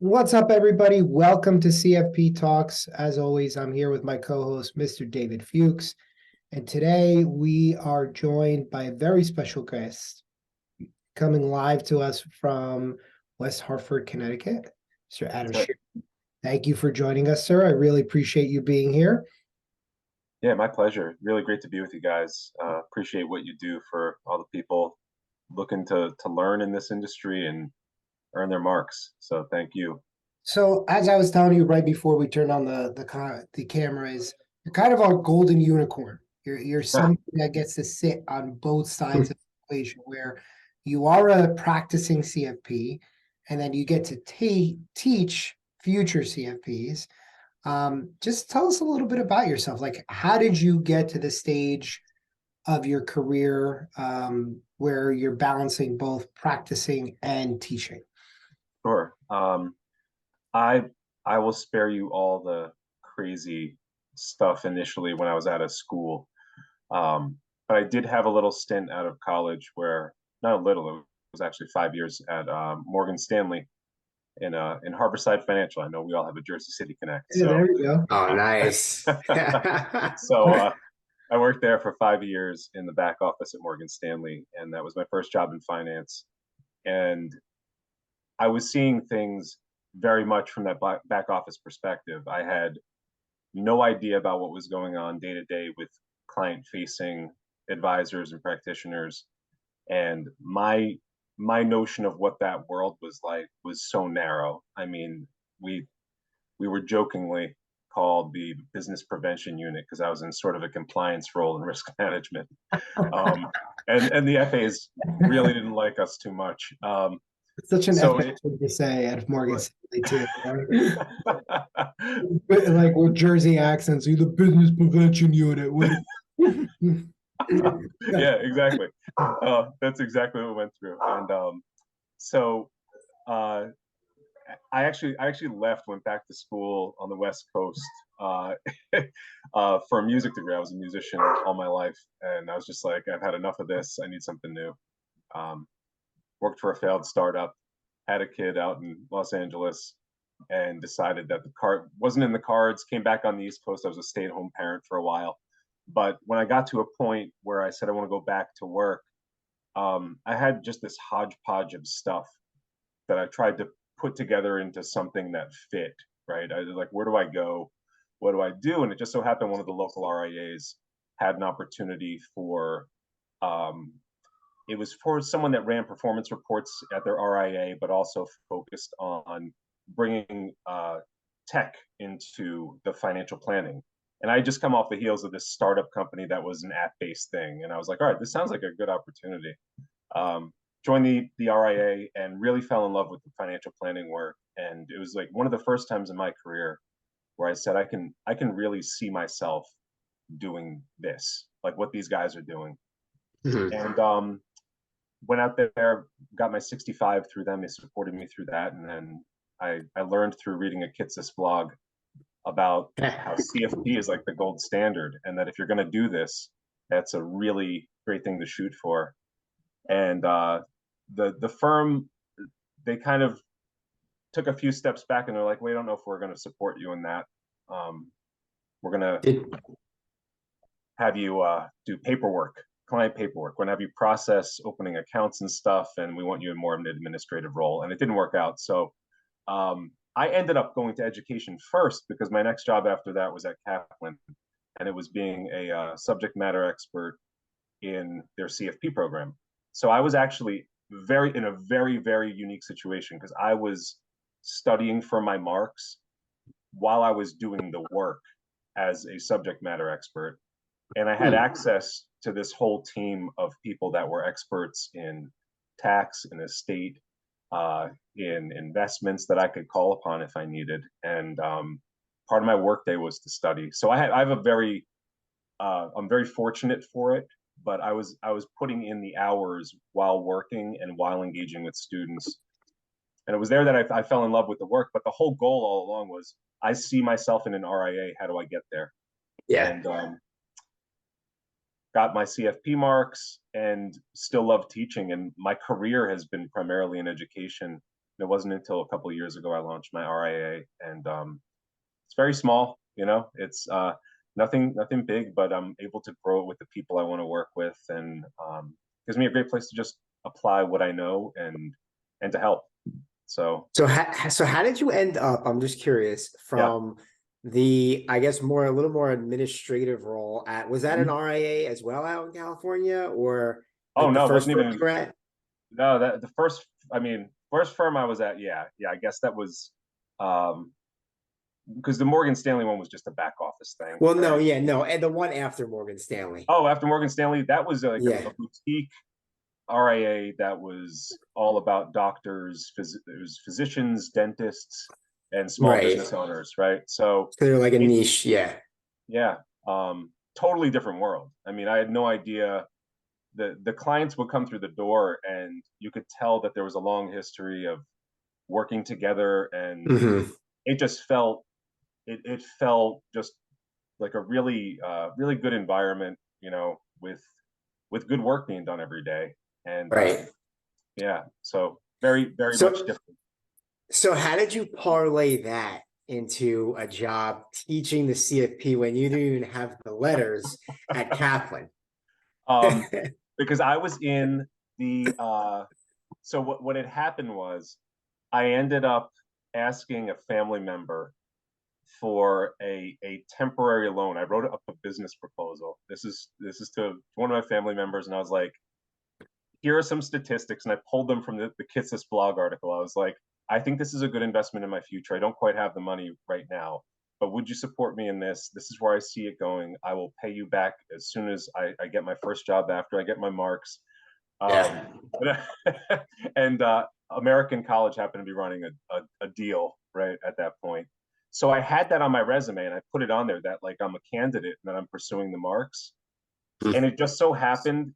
What's up, everybody? Welcome to CFP Talks. As always, I'm here with my co-host, Mr. David Fuchs. And today we are joined by a very special guest coming live to us from West Hartford, Connecticut, Mr. Adam Scherer. Thank you for joining us, sir. I really appreciate you being here. Yeah, my pleasure. Really great to be with you guys. Appreciate what you do for all the people looking to learn in this industry and earn their marks. So thank you. So, as I was telling you right before we turned on the cameras, you're kind of our golden unicorn. You're somebody that gets to sit on both sides of the equation, where you are a practicing CFP, and then you get to teach future CFPs. Just tell us a little bit about yourself. Like, how did you get to the stage of your career where you're balancing both practicing and teaching? Sure. I I will spare you all the crazy stuff initially when I was out of school. But I did have a little stint out of college where not a little, it was actually 5 years at Morgan Stanley in Harborside Financial. I know we all have a Jersey City connect. Yeah, there we go. Oh, nice. So I worked there for 5 years in the back office at Morgan Stanley, and that was my first job in finance. And I was seeing things very much from that back office perspective. I had no idea about what was going on day to day with client facing advisors and practitioners. And my notion of what that world was like was so narrow. I mean, we were jokingly called the business prevention unit because I was in sort of a compliance role in risk management. And the FAs really didn't like us too much. It's such an epic thing to say at Morgan Stanley too. Like with Jersey accents, you the business prevention unit. Yeah, exactly. That's exactly what we went through. And so I actually left, went back to school on the West Coast for a music degree. I was a musician all my life, and I was just like, I've had enough of this. I need something new. Worked for a failed startup, had a kid out in Los Angeles, and decided that the card wasn't in the cards. Came back on the East Coast. I was a stay-at-home parent for a while, but when I got to a point where I said I want to go back to work, I had just this hodgepodge of stuff that I tried to put together into something that fit, right? I was like, where do I go? What do I do? And it just so happened one of the local RIAs had an opportunity for, it was for someone that ran performance reports at their RIA, but also focused on bringing tech into the financial planning. And I just come off the heels of this startup company that was an app-based thing. And I was like, all right, this sounds like a good opportunity. Joined the RIA and really fell in love with the financial planning work. And it was like one of the first times in my career where I said, I can really see myself doing this, like what these guys are doing. Mhm. And went out there, got my 65 through them. They supported me through that. And then I learned through reading a Kitsis blog about how CFP is like the gold standard, and that if you're going to do this, that's a really great thing to shoot for. And the firm, they kind of took a few steps back, and they're like, we don't know if we're going to support you in that. We're going to have you do paperwork, client paperwork. We're going to have you process opening accounts and stuff, and we want you in more of an administrative role. And it didn't work out. So I ended up going to education first because my next job after that was at Kaplan, and it was being a subject matter expert in their CFP program. So I was actually in a very, very unique situation because I was studying for my marks while I was doing the work as a subject matter expert. And I had access to this whole team of people that were experts in tax and estate, in investments that I could call upon if I needed. And part of my workday was to study. So I have a very, I'm very fortunate for it, but I was putting in the hours while working and while engaging with students. And it was there that I fell in love with the work. But the whole goal all along was I see myself in an RIA. How do I get there? Yeah. And got my CFP marks and still love teaching. And my career has been primarily in education. It wasn't until a couple of years ago I launched my RIA, and it's very small. It's nothing big, but I'm able to grow it with the people I want to work with, and gives me a great place to just apply what I know and to help. So how did you end up? I'm just curious from the, I guess, a little more administrative role was that an RIA as well out in California, or oh no, the first it wasn't firm even. you were at? No, that the first. I mean, first firm I was at. Yeah. I guess that was because the Morgan Stanley one was just a back office thing. Well, right? No, and the one after Morgan Stanley. Oh, after Morgan Stanley, that was like a boutique RIA that was all about doctors, it was physicians, dentists, and small business owners, right? So they're like a niche, yeah. Totally different world. I mean, I had no idea. The clients would come through the door, and you could tell that there was a long history of working together, and it just felt it felt just like a really really good environment, with good work being done every day. And so very much different. So how did you parlay that into a job teaching the CFP when you didn't even have the letters at Kaplan? Because I was in the so what had happened was I ended up asking a family member for a temporary loan. I wrote up a business proposal. This is to one of my family members, and I was like, here are some statistics, and I pulled them from the Kitsis blog article. I was like, I think this is a good investment in my future. I don't quite have the money right now, but would you support me in this? This is where I see it going. I will pay you back as soon as I get my first job, after I get my marks. And American College happened to be running a deal right at that point. So I had that on my resume, and I put it on there that like I'm a candidate and that I'm pursuing the marks. And it just so happened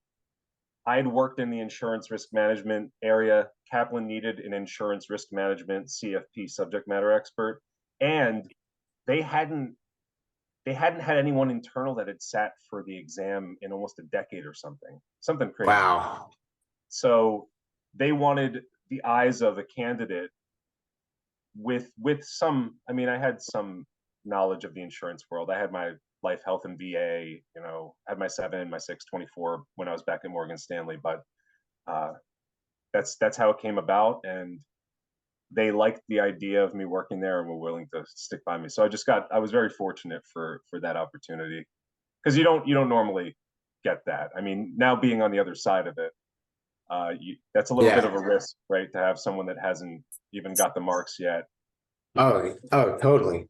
I had worked in the insurance risk management area. Kaplan needed an insurance risk management CFP subject matter expert, and they hadn't had anyone internal that had sat for the exam in almost a decade or something crazy. Wow. So they wanted the eyes of a candidate with some. I mean, I had some knowledge of the insurance world. I had my life, health, and VA, had my 7, my 6, 24 when I was back at Morgan Stanley, but that's how it came about, and they liked the idea of me working there and were willing to stick by me. So I was very fortunate for that opportunity, because you don't normally get that. I mean, now being on the other side of it, that's a little bit of a risk, right? To have someone that hasn't even got the marks yet. Oh, totally.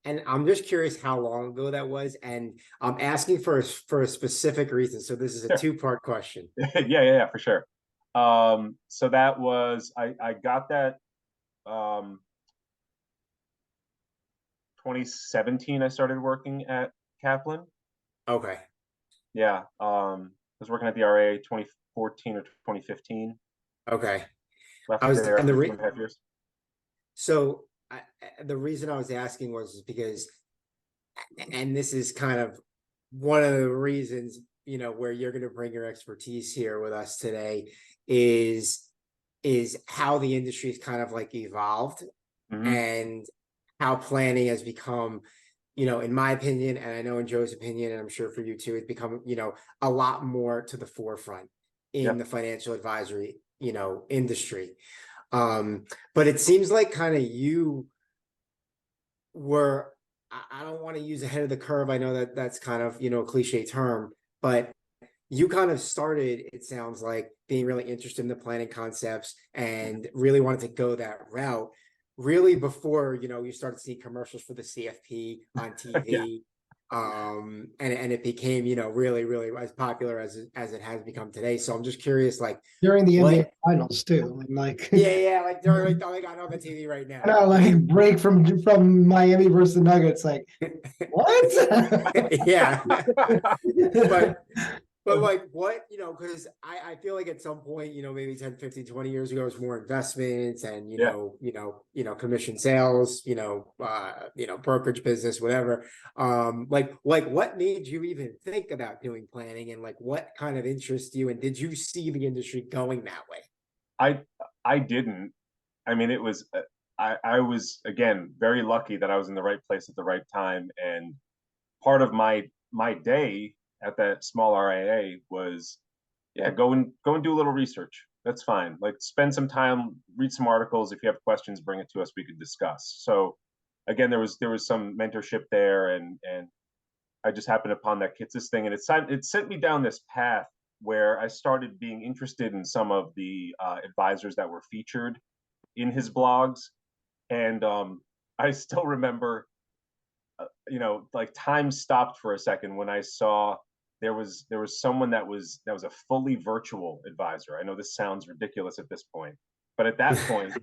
And I'm just curious how long ago that was, and I'm asking for a specific reason. So this is a 2-part question. Yeah, for sure. So that was I got that 2017. I started working at Kaplan. Okay. Yeah. I was working at the RA 2014 or 2015. Okay. Left there after 2.5 years. So the reason I was asking was because, and this is kind of one of the reasons, where you're going to bring your expertise here with us today, is how the industry has kind of like evolved, and how planning has become, in my opinion, and I know in Joe's opinion, and I'm sure for you too, it's become, a lot more to the forefront in the financial advisory, industry. But it seems like kind of you were, I don't want to use ahead of the curve. I know that that's kind of, a cliche term, but you kind of started, it sounds like, being really interested in the planning concepts and really wanted to go that route really before, you started seeing commercials for the CFP on TV. And it became, really, really as popular as it has become today. So I'm just curious, like during the NBA finals too, and like like during I got on the TV right now. No, like break from Miami versus the Nuggets, like what? Yeah, but like what, because I feel like at some point, maybe 10, 15, 20 years ago, it was more investments and, commission sales, brokerage business, whatever. Like what made you even think about doing planning, and like what kind of interests you, and did you see the industry going that way? I didn't. I mean, it was, I was, again, very lucky that I was in the right place at the right time. And part of my day at that small RIA was, yeah, go and do a little research. That's fine. Like, spend some time, read some articles. If you have questions, bring it to us. We could discuss. So again, there was some mentorship there, and I just happened upon that Kitsis thing, and it sent me down this path where I started being interested in some of the advisors that were featured in his blogs. And I still remember, like, time stopped for a second when I saw there was someone that was a fully virtual advisor. I know this sounds ridiculous at this point, but at that point,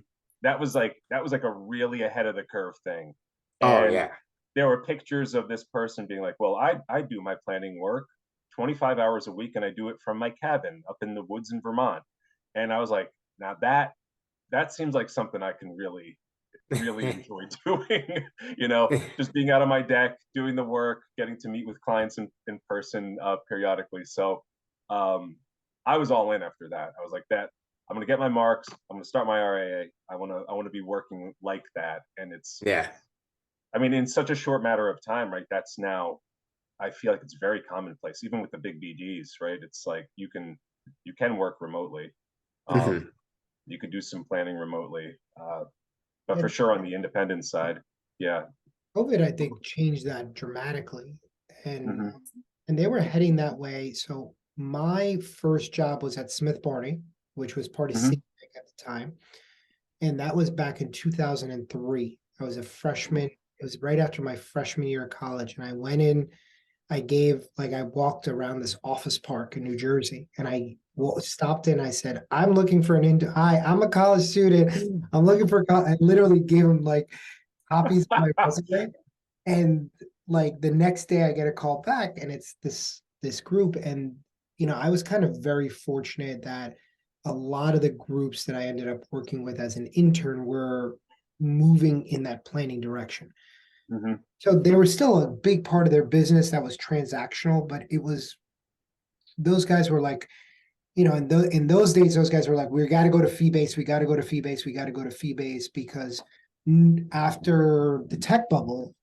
that was like a really ahead of the curve thing. Oh And yeah. there were pictures of this person being like, well, I do my planning work 25 hours a week, and I do it from my cabin up in the woods in Vermont. And I was like, now that seems like something I can really enjoy doing. Just being out on my deck, doing the work, getting to meet with clients in person periodically. So I was all in after that. I was like, that I'm going to get my marks. I'm going to start my RAA. I want to be working like that. And Yeah. I mean, in such a short matter of time, right? That's now, I feel like it's very commonplace, even with the big BDs, right? It's like you can work remotely. Mhm. You could do some planning remotely. But for And sure on the independent side, yeah. COVID, I think, changed that dramatically. And Hmm. and they were heading that way. So my first job was at Smith Barney, which was part of Hmm. Citibank at the time. And that was back in 2003. I was a freshman. It was right after my freshman year of college. And I went in, I walked around this office park in New Jersey, and I stopped in. I said, I'm looking for hi, I'm a college student. I'm looking for, I literally gave him like copies of my resume. And like the next day I get a call back, and it's this group. And I was kind of very fortunate that a lot of the groups that I ended up working with as an intern were moving in that planning direction. Hmm. So there was still a big part of their business that was transactional, but it was those guys were like, in those days, those guys were like, we got to go to fee base, we got to go to fee base, we got to go to fee base, because after the tech bubble,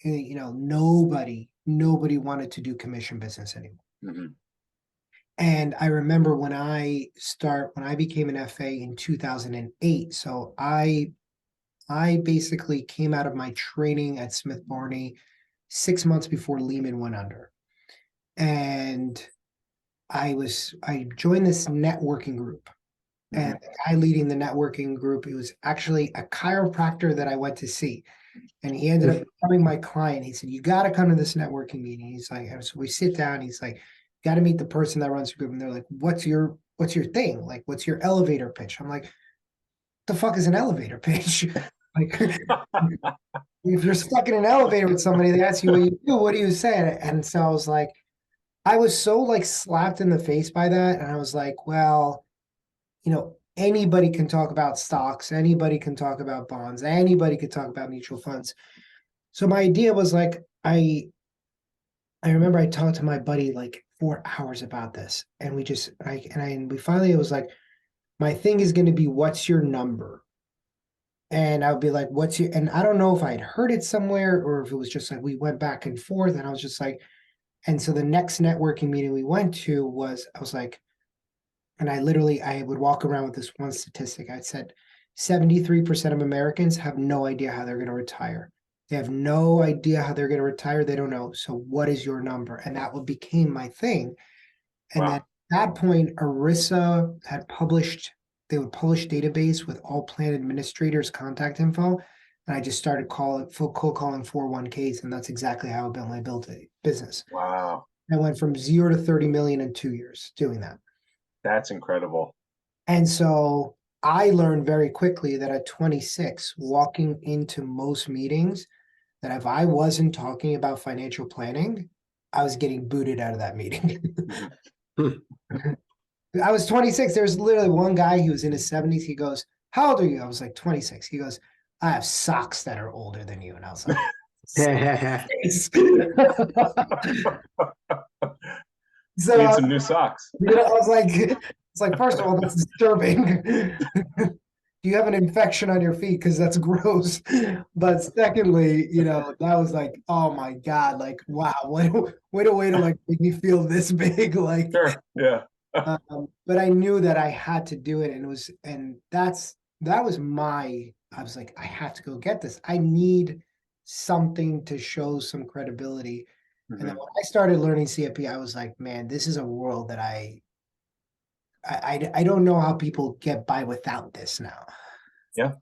nobody wanted to do commission business anymore. Hmm. And I remember when I became an FA in 2008. So I basically came out of my training at Smith Barney 6 months before Lehman went under. And I joined this networking group. And the guy leading the networking group, it was actually a chiropractor that I went to see. And he ended up becoming my client. He said, you got to come to this networking meeting. He's like, so we sit down. He's like, got to meet the person that runs the group. And they're like, what's your thing? Like, what's your elevator pitch? I'm like, the fuck is an elevator pitch? Like, if you're stuck in an elevator with somebody, they ask you what you do, what do you say? And so I was like, I was so like slapped in the face by that. And I was like, well, anybody can talk about stocks, anybody can talk about bonds, anybody could talk about mutual funds. So my idea was like, I remember I talked to my buddy like 4 hours about this, and we finally, it was like, my thing is going to be, what's your number? And I would be like, and I don't know if I'd heard it somewhere or if it was just like we went back and forth, and I was just like, and so the next networking meeting we went to I was like, and I would walk around with this one statistic. I said, 73% of Americans have no idea how they're going to retire. They have no idea how they're going to retire. They don't know. So what is your number? And that became my thing. And then Wow. at that point, ERISA they would publish database with all plan administrators' contact info. And I just started cold calling 401ks. And that's exactly how I built my business. Wow. I went from 0 to 30 million in 2 years doing that. That's incredible. And so I learned very quickly that at 26, walking into most meetings, that if I wasn't talking about financial planning, I was getting booted out of that meeting. I was 26. There was literally one guy, he was in his 70s. He goes, how old are you? I was like 26. He goes, I have socks that are older than you. And I was like, Need so some new socks. I was like, it's like, first of all, that's disturbing. do you have an infection on your feet? Because that's gross. But secondly, that was like, oh my God, like, wow, what a way to like make me feel this big. Like, Sure. Yeah. but I knew that I had to do it. That was I was like, I have to go get this. I need something to show some credibility. And then Mhm. when I started learning CFP, I was like, man, this is a world that I don't know how people get by without this now. Yeah.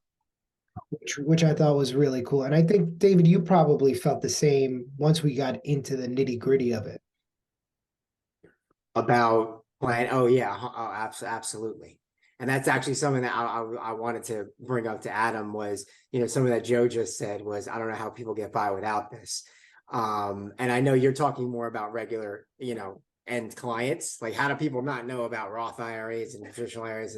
Which I thought was really cool. And I think, David, you probably felt the same once we got into the nitty-gritty of it. About plan. Oh yeah, absolutely. And that's actually something that I wanted to bring up to Adam was, something that Joe just said was, I don't know how people get by without this. And I know you're talking more about regular, end clients. Like, how do people not know about Roth IRAs and traditional IRAs?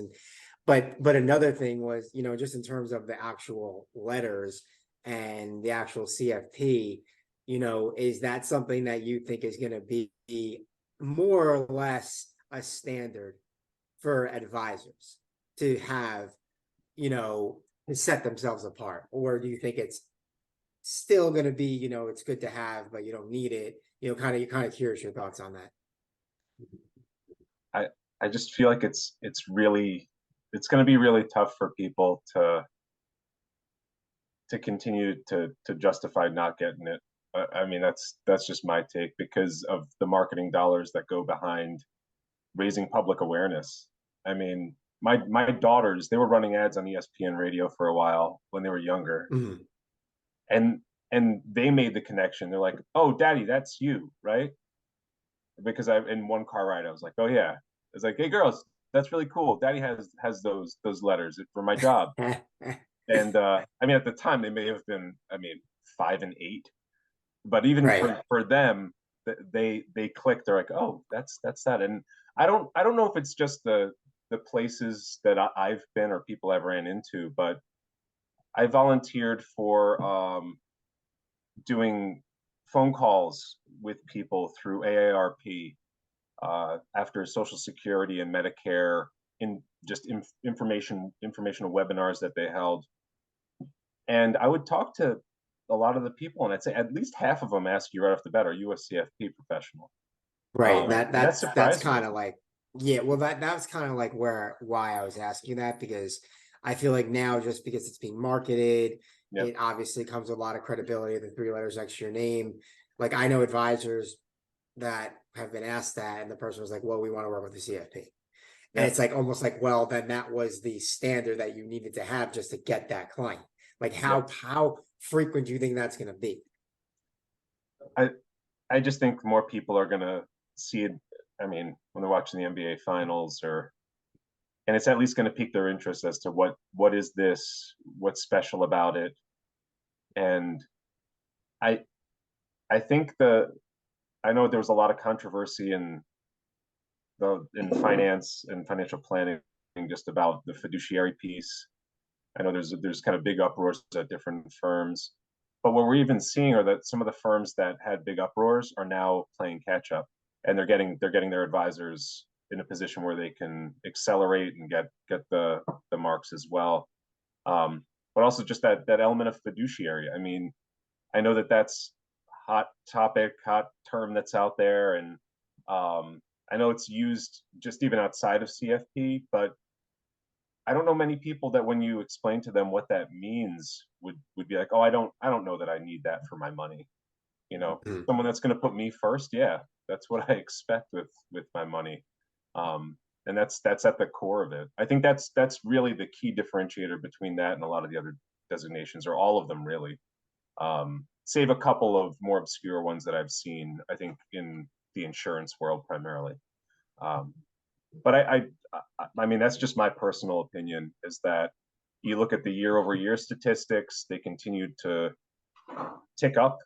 But another thing was, just in terms of the actual letters and the actual CFP, is that something that you think is going to be more or less a standard for advisors to have, to set themselves apart? Or do you think it's still going to be, it's good to have, but you don't need it? You're kind of curious your thoughts on that. I just feel like it's going to be really tough for people to continue to justify not getting it. I mean, that's just my take because of the marketing dollars that go behind raising public awareness. I mean, my daughters, they were running ads on ESPN radio for a while when they were younger, Mhm. and they made the connection. They're like, "Oh, Daddy, that's you, right?" Because I in one car ride, I was like, "Oh yeah." It's like, "Hey, girls, that's really cool. Daddy has those letters for my job." And I mean, at the time, they may have been, I mean, 5 and 8, but even Right. for them, they click. They're like, "Oh, that's that." And I don't know if it's just the places that I've been or people I've ran into, but I volunteered for doing phone calls with people through AARP after Social Security and Medicare in just informational webinars that they held. And I would talk to a lot of the people, and I'd say at least half of them ask you right off the bat, "Are you a CFP professional?" Right. That That's surprised me. kind of like, yeah, well, that's kind of like why I was asking that, because I feel like now, just because it's being marketed, Yep. it obviously comes with a lot of credibility, the 3 letters next to your name. Like, I know advisors that have been asked that, and the person was like, "Well, we want to work with the CFP." And Yep. it's like, almost like, well, then that was the standard that you needed to have just to get that client. Like, Yep. how frequent do you think that's going to be? I I just think more people are gonna see it. I mean, when they're watching the NBA finals, and it's at least going to pique their interest as to what is this, what's special about it. And I I think I know there was a lot of controversy in finance and financial planning just about the fiduciary piece. I know there's kind of big uproars at different firms, but what we're even seeing are that some of the firms that had big uproars are now playing catch up, and they're getting their advisors in a position where they can accelerate and get the marks as well. But also just that element of fiduciary. I mean, I know that's hot topic, hot term that's out there, and I know it's used just even outside of CFP, but I don't know many people that when you explain to them what that means would be like, "Oh, I don't know that I need that for my money." Mhm. Someone that's going to put me first, yeah, that's what I expect with my money. And that's at the core of it. I think that's really the key differentiator between that and a lot of the other designations, or all of them really. Save a couple of more obscure ones that I've seen, I think, in the insurance world primarily. Um, but I mean, that's just my personal opinion, is that you look at the year over year statistics, they continue to tick up.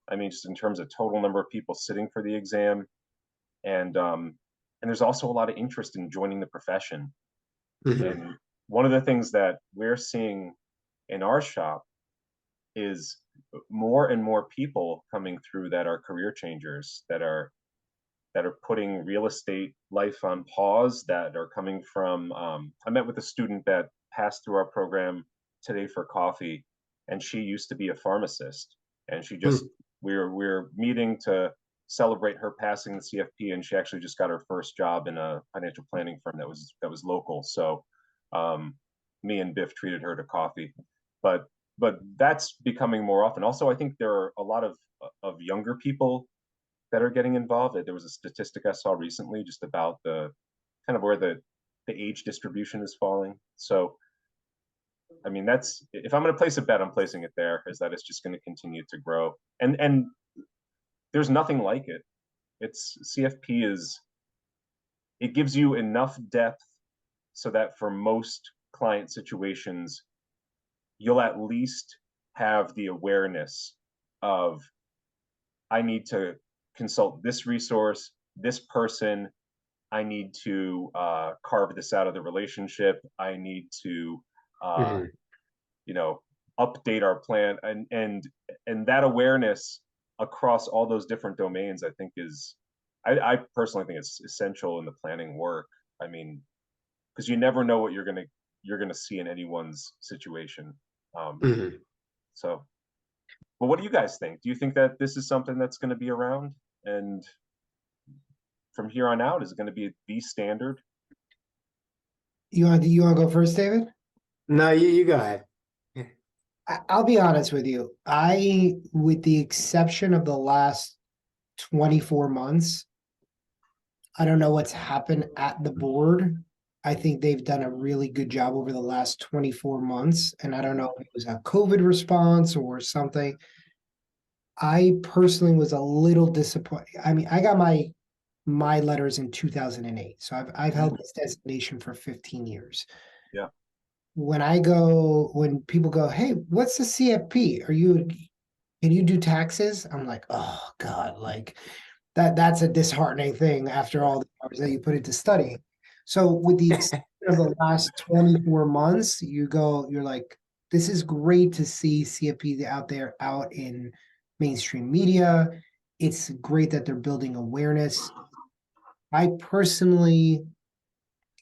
I mean, just in terms of total number of people sitting for the exam. And there's also a lot of interest in joining the profession. Mhm. And one of the things that we're seeing in our shop is more and more people coming through that are career changers, that are putting real estate life on pause, that are coming from I met with a student that passed through our program today for coffee, and she used to be a pharmacist, and she just we were meeting to celebrate her passing the CFP, and she actually just got her first job in a financial planning firm that was local. So me and Biff treated her to coffee, but that's becoming more often. Also, I think there are a lot of younger people that are getting involved. There was a statistic I saw recently just about the kind of where the age distribution is falling. So I mean, that's, if I'm going to place a bet, I'm placing it there, is that it's just going to continue to grow. And there's nothing like it. It's CFP is, it gives you enough depth so that for most client situations, you'll at least have the awareness of, I need to consult this resource, this person, I need to carve this out of the relationship, I need to you know, update our plan, and that awareness across all those different domains, I think is, I personally think it's essential in the planning work. I mean, because you never know what you're gonna see in anyone's situation. So, but what do you guys think? Do you think that this is something that's going to be around, and from here on out, is it going to be the standard? You want to go first, David? No, you go ahead. I'll be honest with you. With the exception of the last 24 months, I don't know what's happened at the board. I think they've done a really good job over the last 24 months. And I don't know if it was a COVID response or something. I personally was a little disappointed. I mean, I got my letters in 2008. So I've held this designation for 15 years. Yeah. When people go, hey, what's the CFP? Can you do taxes? I'm like, oh God, like that's a disheartening thing after all the hours that you put into studying. So with the exception of the last 24 months, you're like, this is great to see CFP out in mainstream media. It's great that they're building awareness. I personally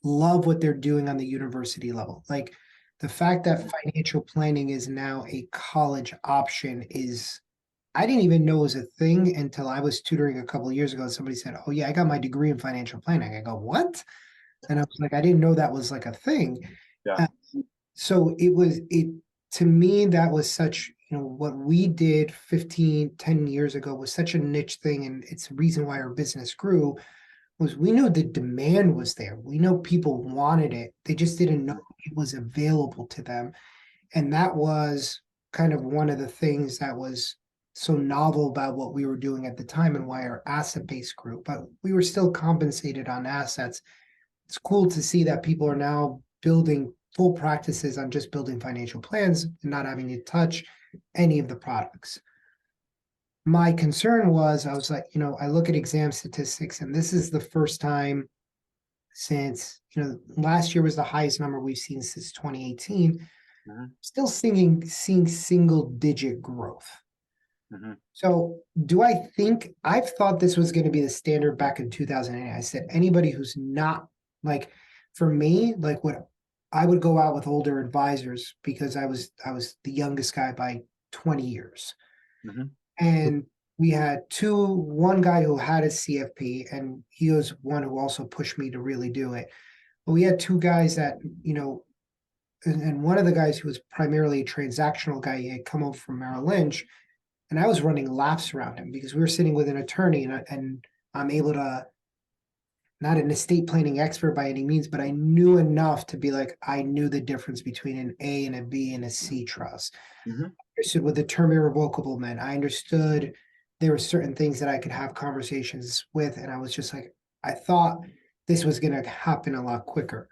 love what they're doing on the university level. Like the fact that financial planning is now a college option I didn't even know it was a thing until I was tutoring a couple of years ago. Somebody said, oh yeah, I got my degree in financial planning. I go, what? And I was like, I didn't know that was like a thing. Yeah. So to me, that was such, what we did 10 years ago was such a niche thing. And it's the reason why our business grew. Was we know the demand was there. We know people wanted it. They just didn't know it was available to them. And that was kind of one of the things that was so novel about what we were doing at the time and why our asset base grew. But we were still compensated on assets. It's cool to see that people are now building full practices on just building financial plans and not having to touch any of the products. My concern was, I was like, I look at exam statistics, and this is the first time since, last year was the highest number we've seen since 2018. Still seeing single digit growth. So I've thought this was going to be the standard back in 2008. I said, anybody who's not, like, for me, like, what I would go out with older advisors because I was the youngest guy by 20 years. And we had one guy who had a CFP, and he was one who also pushed me to really do it. But we had two guys that, and one of the guys who was primarily a transactional guy, he had come over from Merrill Lynch, and I was running laps around him because we were sitting with an attorney, and I'm able to, not an estate planning expert by any means, but I knew enough to be like, I knew the difference between an A and a B and a C trust. I understood what the term irrevocable meant. I understood there were certain things that I could have conversations with, and I was just like, I thought this was going to happen a lot quicker.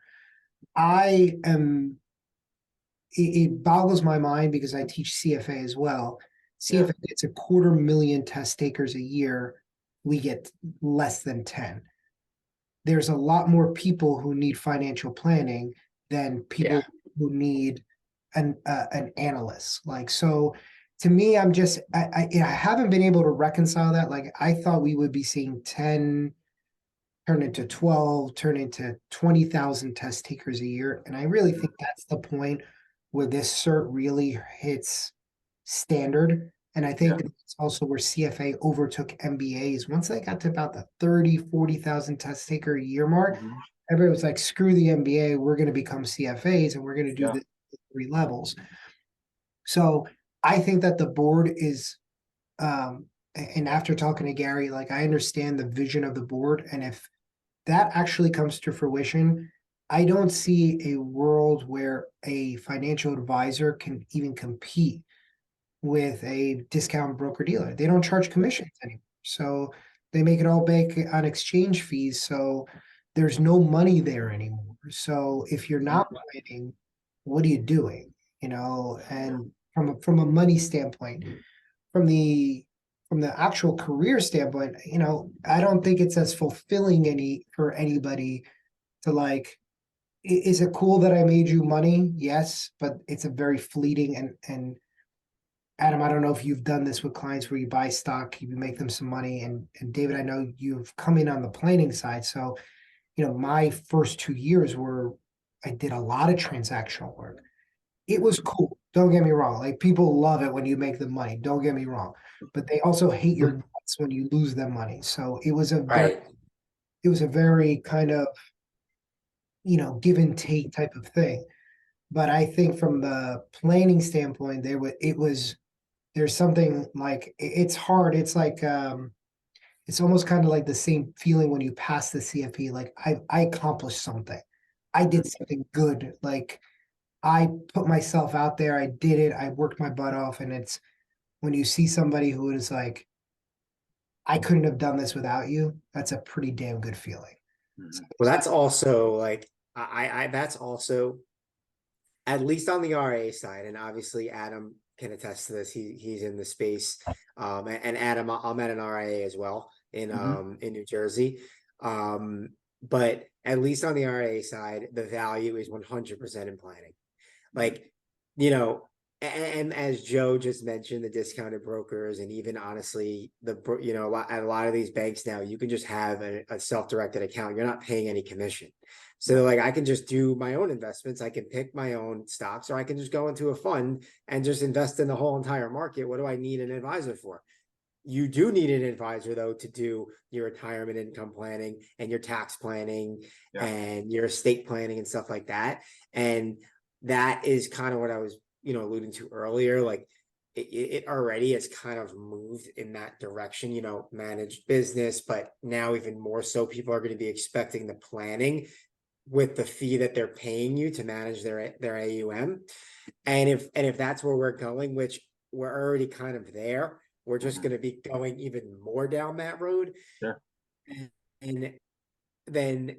It boggles my mind because I teach CFA as well. CFA gets 250,000 test takers a year. We get less than 10. There's a lot more people who need financial planning than people who need an analyst. Like, so to me, I haven't been able to reconcile that. Like, I thought we would be seeing 10 turn into 12, turn into 20,000 test takers a year. And I really think that's the point where this cert really hits standard. And I think it's also where CFA overtook MBAs. Once they got to about the 30, 40,000 test taker a year mark, everybody was like, screw the MBA, we're going to become CFAs and we're going to do the 3 levels. So I think that the board is, and after talking to Gary, like I understand the vision of the board. And if that actually comes to fruition, I don't see a world where a financial advisor can even compete with a discount broker dealer. They don't charge commissions anymore. So they make it all bank on exchange fees. So there's no money there anymore. So if you're not planning, what are you doing? And from a money standpoint, from the actual career standpoint, I don't think it's as fulfilling for anybody to like, is it cool that I made you money? Yes, but it's a very fleeting and Adam, I don't know if you've done this with clients where you buy stock, you make them some money. And David, I know you've come in on the planning side. So, my first 2 years I did a lot of transactional work. It was cool. Don't get me wrong. Like people love it when you make them money. Don't get me wrong. But they also hate your guts when you lose them money. So it was a very kind of, give and take type of thing. But I think from the planning standpoint, there's something like it's hard. It's like it's almost kind of like the same feeling when you pass the CFP. Like I accomplished something. I did something good. Like I put myself out there. I did it. I worked my butt off. And it's when you see somebody who is like, I couldn't have done this without you. That's a pretty damn good feeling. Well, that's also like that's also at least on the RA side, and obviously Adam can attest to this. He's in the space, and Adam, I'm at an RIA as well in New Jersey. But at least on the RA side, the value is 100% in planning. Like, and as Joe just mentioned, the discounted brokers, and even honestly, at a lot of these banks now, you can just have a self-directed account. You're not paying any commission. So like I can just do my own investments. I can pick my own stocks, or I can just go into a fund and just invest in the whole entire market. What do I need an advisor for? You do need an advisor though to do your retirement income planning and your tax planning and your estate planning and stuff like that. And that is kind of what I was, alluding to earlier. Like it already has kind of moved in that direction, managed business, but now even more so, people are going to be expecting the planning with the fee that they're paying you to manage their AUM. And if that's where we're going, which we're already kind of there, we're just going to be going even more down that road. Sure. And then,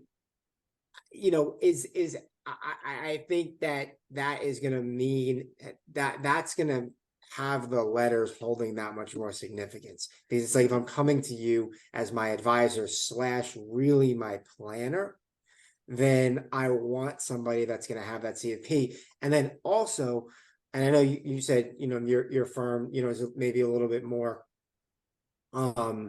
I think that is going to mean that's going to have the letters holding that much more significance, because it's like, if I'm coming to you as my advisor / really my planner, then I want somebody that's going to have that CFP. And then also, and I know you said, your firm, is maybe a little bit more, not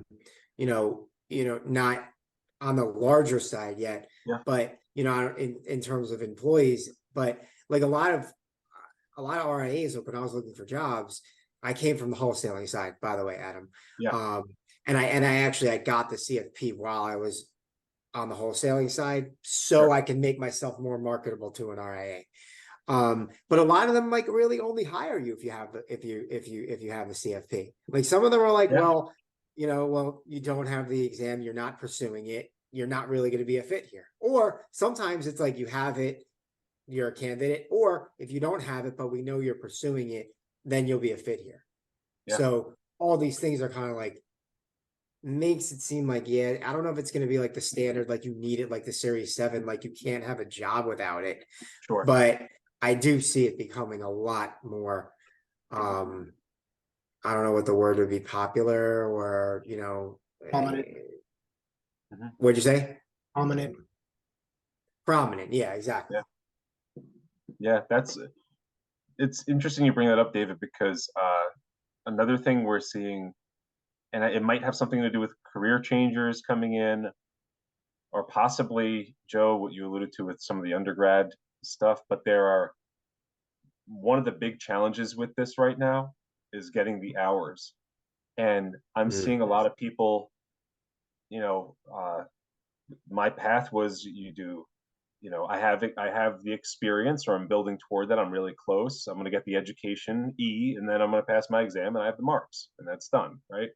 on the larger side yet, but, in terms of employees, but like a lot of RIAs, when I was looking for jobs, I came from the wholesaling side, by the way, Adam. And I got the CFP while I was on the wholesaling side, so I can make myself more marketable to an RIA. But a lot of them like really only hire you if you have the CFP. Like some of them are like, well, you don't have the exam, you're not pursuing it, you're not really going to be a fit here. Or sometimes it's like you have it, you're a candidate, or if you don't have it, but we know you're pursuing it, then you'll be a fit here. So all these things are kind of like, makes it seem like, I don't know if it's going to be like the standard, like you need it, like the Series 7, like you can't have a job without it. Sure. But I do see it becoming a lot more, I don't know what the word would be, popular, or, Prominent. What'd you say? Prominent. Yeah, exactly. Yeah, it's interesting you bring that up, David, because another thing we're seeing, and it might have something to do with career changers coming in, or possibly, Joe, what you alluded to with some of the undergrad stuff, but one of the big challenges with this right now is getting the hours. And I'm seeing a lot of people, my path was I have the experience, or I'm building toward that. I'm really close. I'm going to get the education E, and then I'm going to pass my exam and I have the marks, and that's done, right?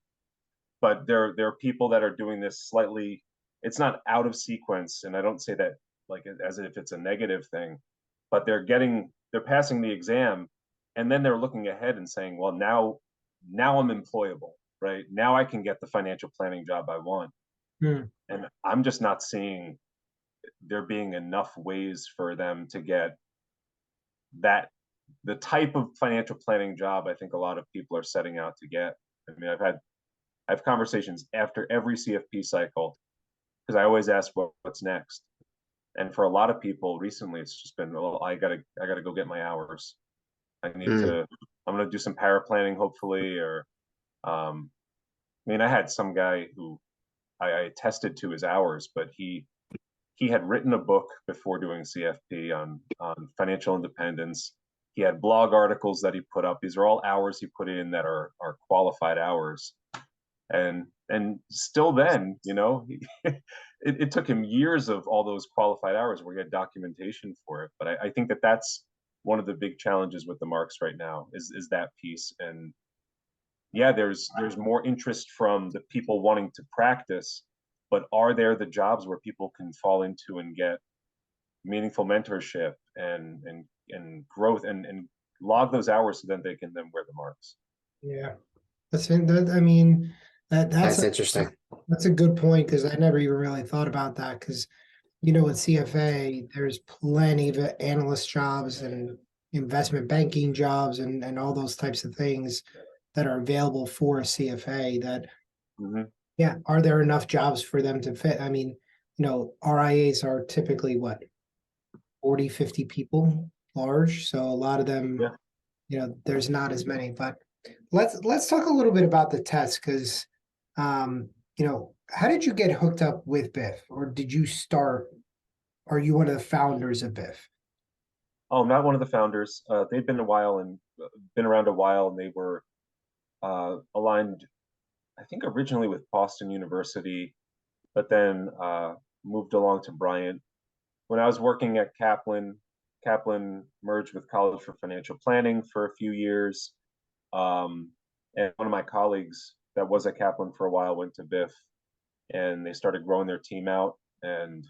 But there are people that are doing this slightly, it's not out of sequence, and I don't say that like as if it's a negative thing, but they're passing the exam, and then they're looking ahead and saying, well, now I'm employable, right? Now I can get the financial planning job I want. And I'm just not seeing there being enough ways for them to get the type of financial planning job I think a lot of people are setting out to get. I mean, I have conversations after every CFP cycle, because I always ask what's next. And for a lot of people recently, it's just been, well, I gotta go get my hours. I need to, I'm gonna do some para planning, hopefully, or I mean, I had some guy who I attested to his hours, but he had written a book before doing CFP on financial independence. He had blog articles that he put up. These are all hours he put in that are qualified hours. And still then, it took him years of all those qualified hours where he had documentation for it. But I think that's one of the big challenges with the marks right now is that piece. And yeah, there's more interest from the people wanting to practice, but are there the jobs where people can fall into and get meaningful mentorship and growth and log those hours so that they can then wear the marks? Yeah, that's interesting. That's a good point, because I never even really thought about that. Because with CFA, there's plenty of analyst jobs and investment banking jobs and all those types of things that are available for a CFA. That yeah, are there enough jobs for them to fit? I mean, RIAs are typically what, 40, 50 people large, so a lot of them, there's not as many. But let's talk a little bit about the test, because how did you get hooked up with BIF, or did you start? Are you one of the founders of BIF? Oh, I'm not one of the founders. They've been been around a while, and they were aligned, I think, originally with Boston University, but then moved along to Bryant. When I was working at Kaplan merged with College for Financial Planning for a few years. And one of my colleagues that was at Kaplan for a while went to BIF, and they started growing their team out, and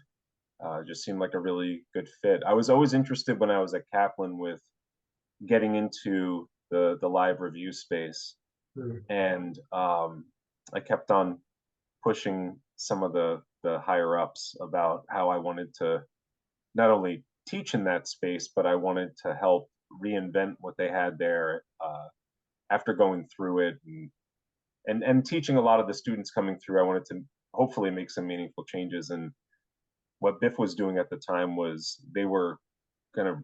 just seemed like a really good fit. I was always interested when I was at Kaplan with getting into the live review space. And I kept on pushing some of the higher ups about how I wanted to not only teach in that space, but I wanted to help reinvent what they had there after going through it and teaching a lot of the students coming through. I wanted to hopefully make some meaningful changes. And what BIF was doing at the time was they were kind of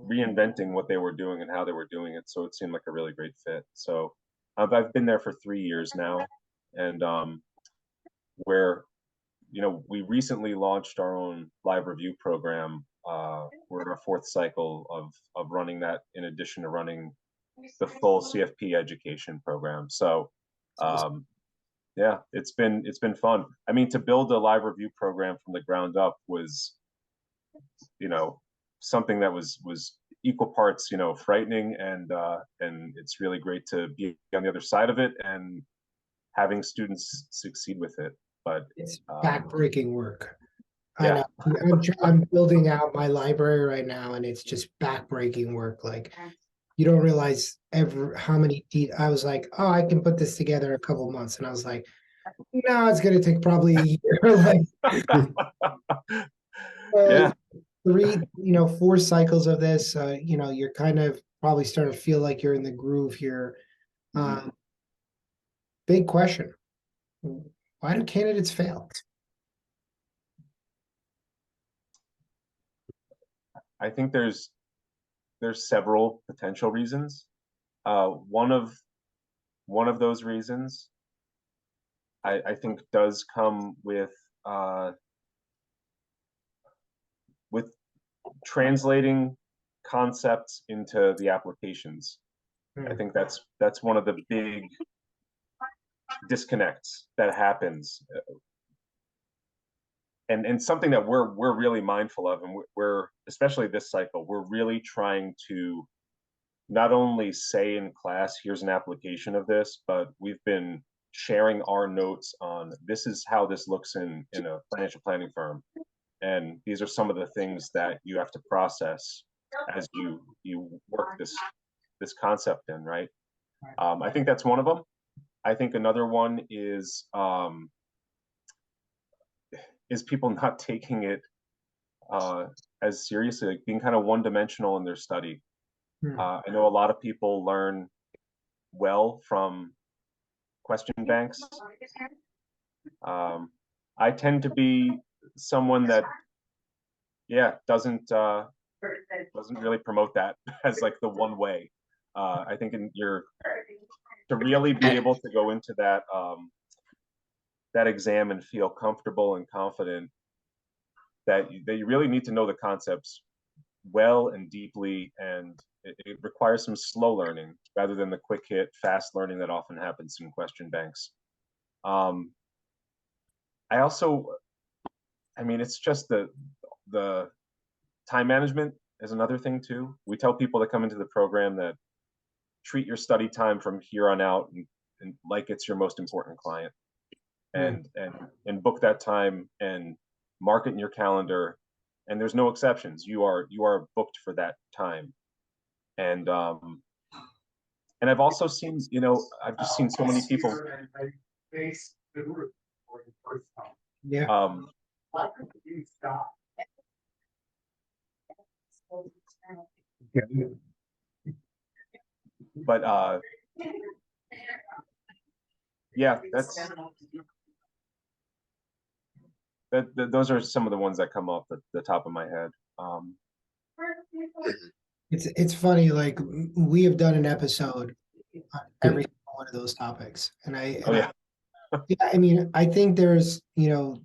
reinventing what they were doing and how they were doing it. So it seemed like a really great fit. So I've been there for 3 years now, and where we recently launched our own live review program. We're in our 4th cycle of running that, in addition to running the full CFP education program. So yeah, it's been fun. I mean, to build a live review program from the ground up was something that was equal parts frightening, and it's really great to be on the other side of it and having students succeed with it. But it's backbreaking work. Yeah. I know. I'm building out my library right now, and it's just backbreaking work. Like, you don't realize how many I was like, oh, I can put this together in a couple of months, and I was like, no, it's going to take probably a year. Yeah. 3, 4 cycles of this. You're kind of probably starting to feel like you're in the groove here. Big question: why do candidates fail? I think there's several potential reasons. One of those reasons I think does come with with translating concepts into the applications. I think that's one of the big disconnects that happens, and something that we're really mindful of, and we're especially this cycle, we're really trying to not only say in class, here's an application of this, but we've been sharing our notes on this is how this looks in a financial planning firm, and these are some of the things that you have to process as you work this concept in, right? I think that's one of them. I think another one is people not taking it as seriously, like being kind of one-dimensional in their study. I know a lot of people learn well from question banks. I tend to be someone that, doesn't really promote that as like the one way. I think to really be able to go into that that exam and feel comfortable and confident, that you really need to know the concepts well and deeply, and it requires some slow learning rather than the quick hit, fast learning that often happens in question banks. I mean, it's just the time management is another thing too. We tell people that come into the program that treat your study time from here on out and like it's your most important client, and book that time and mark it in your calendar, and there's no exceptions. You are booked for that time. And I've also seen, I've just seen so many people. But those are some of the ones that come off the top of my head. It's funny, like we have done an episode on every one of those topics, and I mean, I think there's, you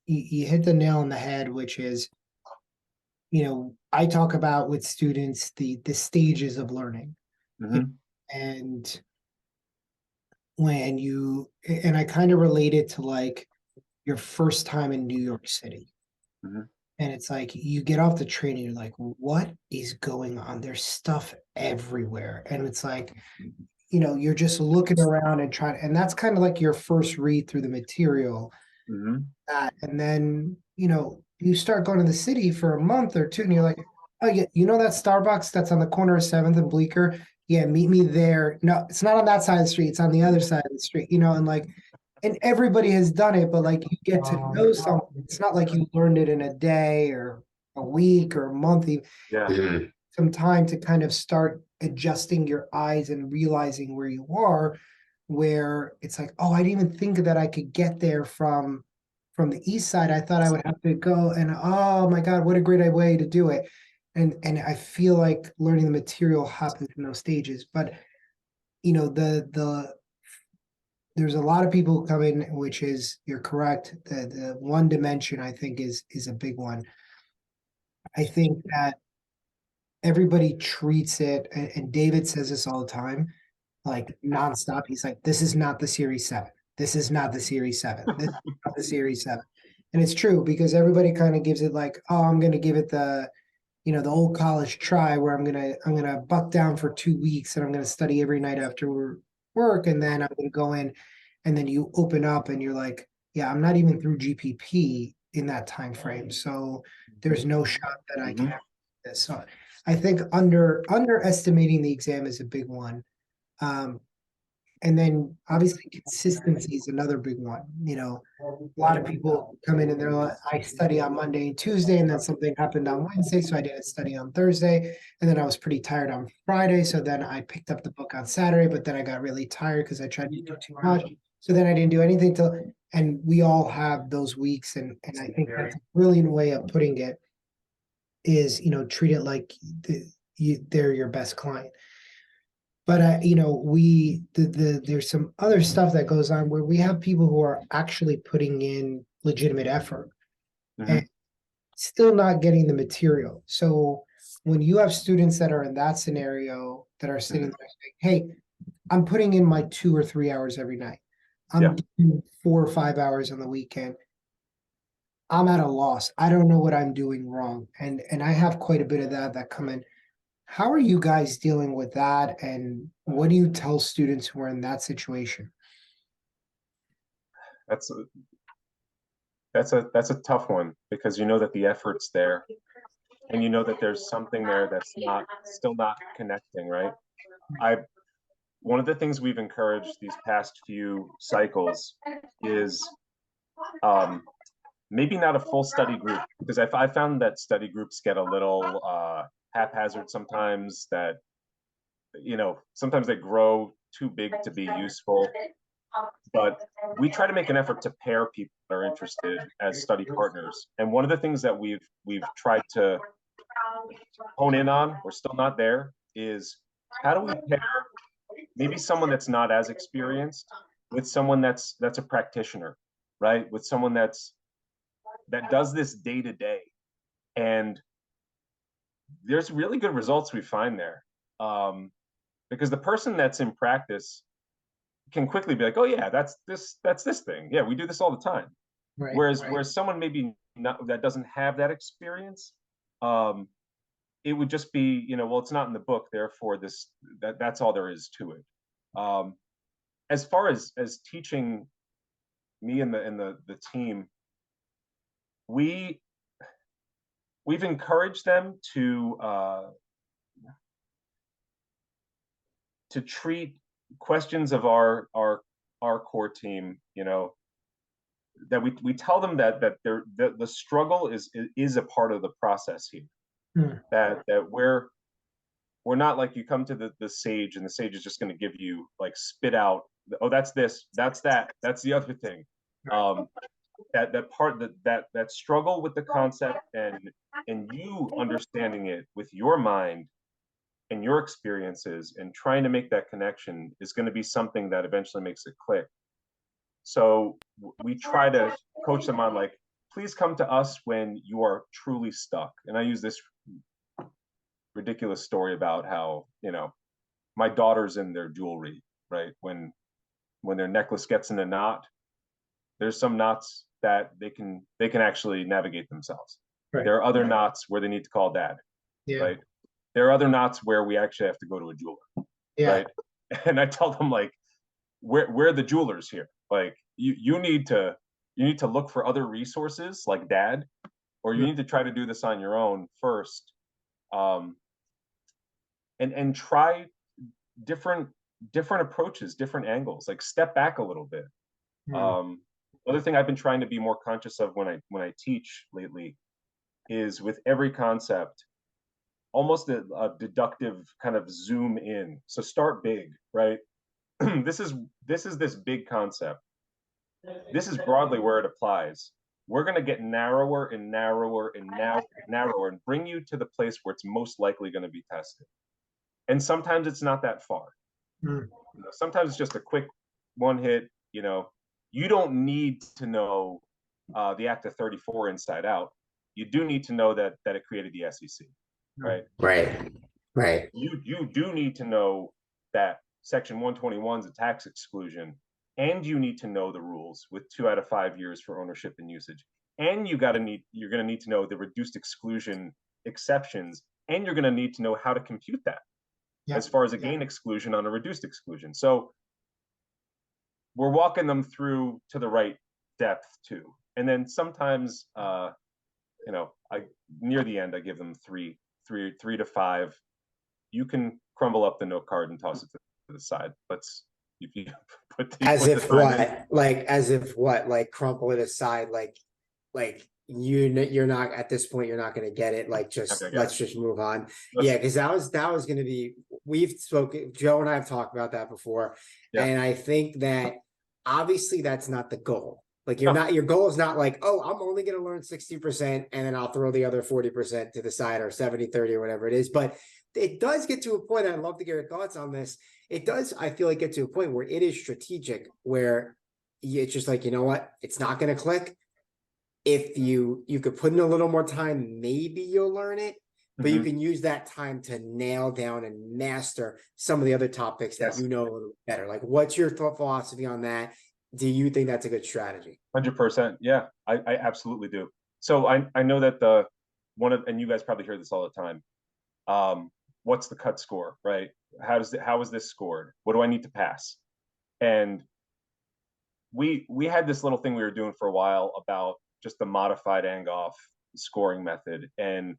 hit the nail on the head, which is, I talk about with students the stages of learning, and and I kind of relate it to like your first time in New York City. And it's like you get off the train and you're like, what is going on? There's stuff everywhere. And it's like, you're just looking around and and that's kind of like your first read through the material. And then, you start going to the city for a month or two and you're like, oh yeah, that Starbucks that's on the corner of 7th and Bleecker? Yeah, meet me there. No, it's not on that side of the street. It's on the other side of the street, and like, and everybody has done it, but like you get to know something. It's not like you learned it in a day or a week or a month. Some time to kind of start adjusting your eyes and realizing where you are, where it's like, oh, I didn't even think that I could get there from the east side. I thought I would have to go, and oh my God, what a great way to do it. And I feel like learning the material happens in those stages. But there's a lot of people who come in, which is, you're correct. The one dimension, I think, is a big one. I think that everybody treats it, and David says this all the time, like nonstop. He's like, this is not the Series 7. This is not the Series 7. This is not the Series 7. And it's true, because everybody kind of gives it like, oh, I'm going to give it the old college try, where I'm going to buck down for 2 weeks and I'm going to study every night after work. And then I'm going to go in, and then you open up and you're like, yeah, I'm not even through GPP in that time frame. So there's no shot that I can have this. So I think underestimating the exam is a big one. And then obviously consistency is another big one. A lot of people come in and they're like, I study on Monday and Tuesday, and then something happened on Wednesday, so I didn't study on Thursday. And then I was pretty tired on Friday, so then I picked up the book on Saturday, but then I got really tired because I tried to do too much. So then I didn't do anything and we all have those weeks. And I think that's a brilliant way of putting it is, treat it like they're your best client. But there's some other stuff that goes on where we have people who are actually putting in legitimate effort Mhm. and still not getting the material. So when you have students that are in that scenario that are sitting there saying, hey, I'm putting in my 2 or 3 hours every night. I'm doing 4 or 5 hours on the weekend. I'm at a loss. I don't know what I'm doing wrong. And I have quite a bit of that come in. How are you guys dealing with that? And what do you tell students who are in that situation? That's a, that's a tough one, because you know that the effort's there, and you know that there's something there that's still not connecting, right? One of the things we've encouraged these past few cycles is maybe not a full study group, because I found that study groups get a little haphazard sometimes, that sometimes they grow too big to be useful. But we try to make an effort to pair people that are interested as study partners. And one of the things that we've tried to hone in on, we're still not there, is how do we pair maybe someone that's not as experienced with someone that's a practitioner, right? With someone that does this day to day. And there's really good results we find there, because the person that's in practice can quickly be like, oh yeah, that's this thing. Yeah, we do this all the time. Right. Whereas someone maybe not, that doesn't have that experience, it would just be, well, it's not in the book, therefore that's all there is to it. As far as teaching me and the team, we've encouraged them to treat questions of our core team, that we tell them that the struggle is a part of the process here. That we're not like, you come to the sage and the sage is just going to give you, like, spit out, oh, that's this, that's that, that's the other thing. That struggle with the concept, and you understanding it with your mind and your experiences and trying to make that connection is going to be something that eventually makes it click. So we try to coach them on, like, please come to us when you are truly stuck. And I use this ridiculous story about how, my daughter's in their jewelry, right? When their necklace gets in a knot, there's some knots that they can actually navigate themselves. Right. There are other knots where they need to call dad, right? There are other knots where we actually have to go to a jeweler, right? And I tell them, like, we're the jewelers here. Like, you need to look for other resources like dad, or you need to try to do this on your own first, and try different approaches, different angles, like step back a little bit. Other thing I've been trying to be more conscious of when I teach lately is, with every concept, almost a deductive kind of zoom in. So start big, right? This is this big concept. This is broadly where it applies. We're going to get narrower and narrower and narrower and bring you to the place where it's most likely going to be tested. And sometimes it's not that far. Sometimes it's just a quick one hit. You don't need to know the Act of 34 inside out. You do need to know that it created the SEC, right? Right. You do need to know that Section 121 is a tax exclusion, and you need to know the rules with 2 out of 5 years for ownership and usage. And you're going to need to know the reduced exclusion exceptions, and you're going to need to know how to compute that as far as a gain exclusion on a reduced exclusion. So we're walking them through to the right depth too. And then sometimes, near the end, I give them three to five. You can crumble up the note card and toss it to the side. If you put as if what, like crumple it aside, like you're not, at this point, you're not going to get it. Like, let's just move on. Because that was going to be, we've spoken, Joe and I have talked about that before. And I think that obviously that's not the goal. Like, your goal is not like, oh, I'm only going to learn 60% and then I'll throw the other 40% to the side, or 70-30 or whatever it is. But it does get to a point, I'd love to get your thoughts on this. It does, I feel like, get to a point where it is strategic, where it's just like, you know what, it's not going to click. if you could put in a little more time, maybe you'll learn it, but you can use that time to nail down and master some of the other topics that Yes. you know a little better. Like, what's your thought philosophy on that? Do you think that's a good strategy? 100%. Yeah, I absolutely do. So I know that and you guys probably hear this all the time. What's the cut score, right? How is this scored? What do I need to pass? And we had this little thing we were doing for a while about just the modified Angoff scoring method. And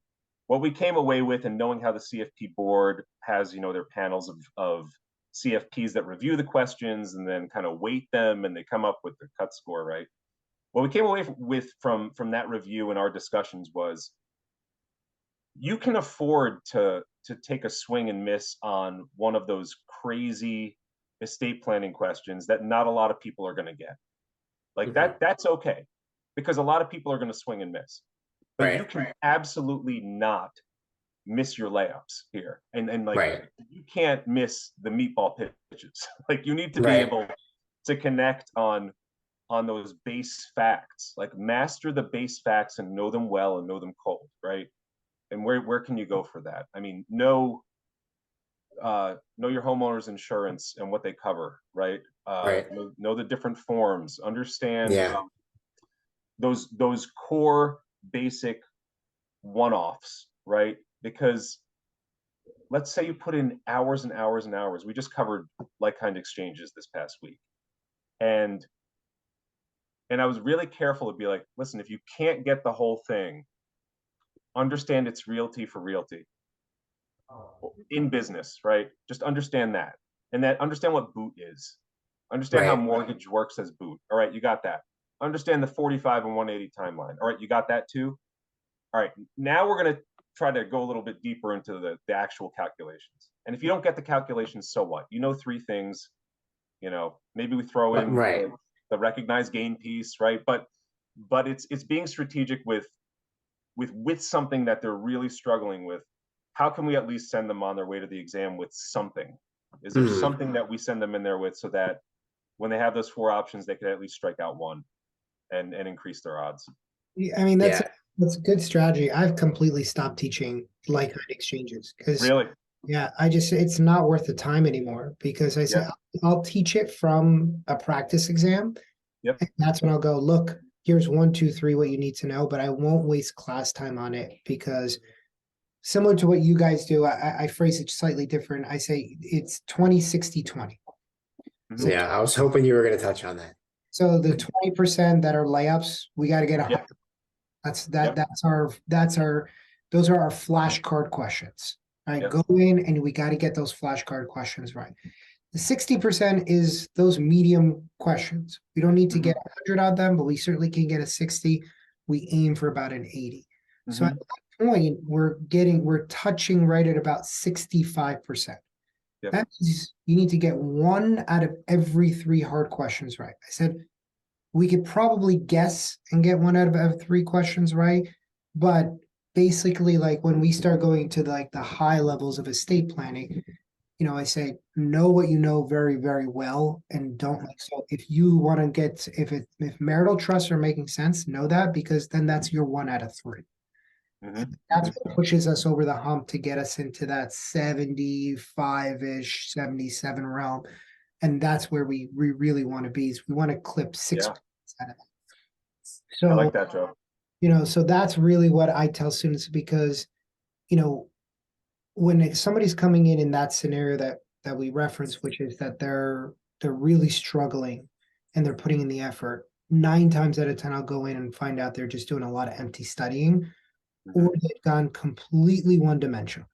what we came away with, and knowing how the CFP board has, their panels of CFPs that review the questions and then kind of weight them, and they come up with the cut score, right? What we came away with from that review and our discussions was, you can afford to take a swing and miss on one of those crazy estate planning questions that not a lot of people are going to get. Like that's okay, because a lot of people are going to swing and miss. But you can absolutely not miss your layups here. And like, you can't miss the meatball pitches. Like, you need to be able to connect on those base facts, like master the base facts and know them well and know them cold, right? And where can you go for that? I mean, know your homeowner's insurance and what they cover, right? Know the different forms, understand those core basic one-offs, right? Because let's say you put in hours and hours and hours. We just covered like-kind exchanges this past week. And I was really careful to be like, listen, if you can't get the whole thing, understand it's realty for realty in business, right? Just understand that. And that understand what boot is. Understand how mortgage works as boot. All right, you got that. Understand the 45 and 180 timeline. All right, you got that too? All right, now we're going to try to go a little bit deeper into the actual calculations. And if you don't get the calculations, so what? You know, three things. Maybe we throw in the recognized gain piece, right? But it's being strategic with something that they're really struggling with. How can we at least send them on their way to the exam with something? Is there something that we send them in there with, so that when they have those four options, they could at least strike out one and increase their odds? I mean, that's a good strategy. I've completely stopped teaching like-kind exchanges because it's not worth the time anymore, because I say I'll teach it from a practice exam. And that's when I'll go, look, here's 1, 2, 3, what you need to know, but I won't waste class time on it, because similar to what you guys do, I phrase it slightly different. I say it's 20, 60, 20. So, I was hoping you were going to touch on that. So the 20% that are layups, we got to get 100. Those are our flashcard questions. Right? Go in and we got to get those flashcard questions right. The 60% is those medium questions. We don't need to get 100 on them, but we certainly can get a 60. We aim for about an 80. So at that point, we're touching right at about 65%. That means you need to get 1 out of every 3 hard questions right. I said we could probably guess and get 1 out of 3 questions right, but basically, like, when we start going to like the high levels of estate planning, I say, know what you know very, very well, and don't so if you want to get, if marital trusts are making sense, know that, because then that's your 1 out of 3. That's what pushes us over the hump to get us into that 75-ish, 77 realm. And that's where we really want to be, is we want to clip 6 out of that. So I like that, Joe. So that's really what I tell students, because, when somebody's coming in that scenario that we reference, which is that they're really struggling and they're putting in the effort, 9 times out of 10, I'll go in and find out they're just doing a lot of empty studying, or they've gone completely one-dimensional.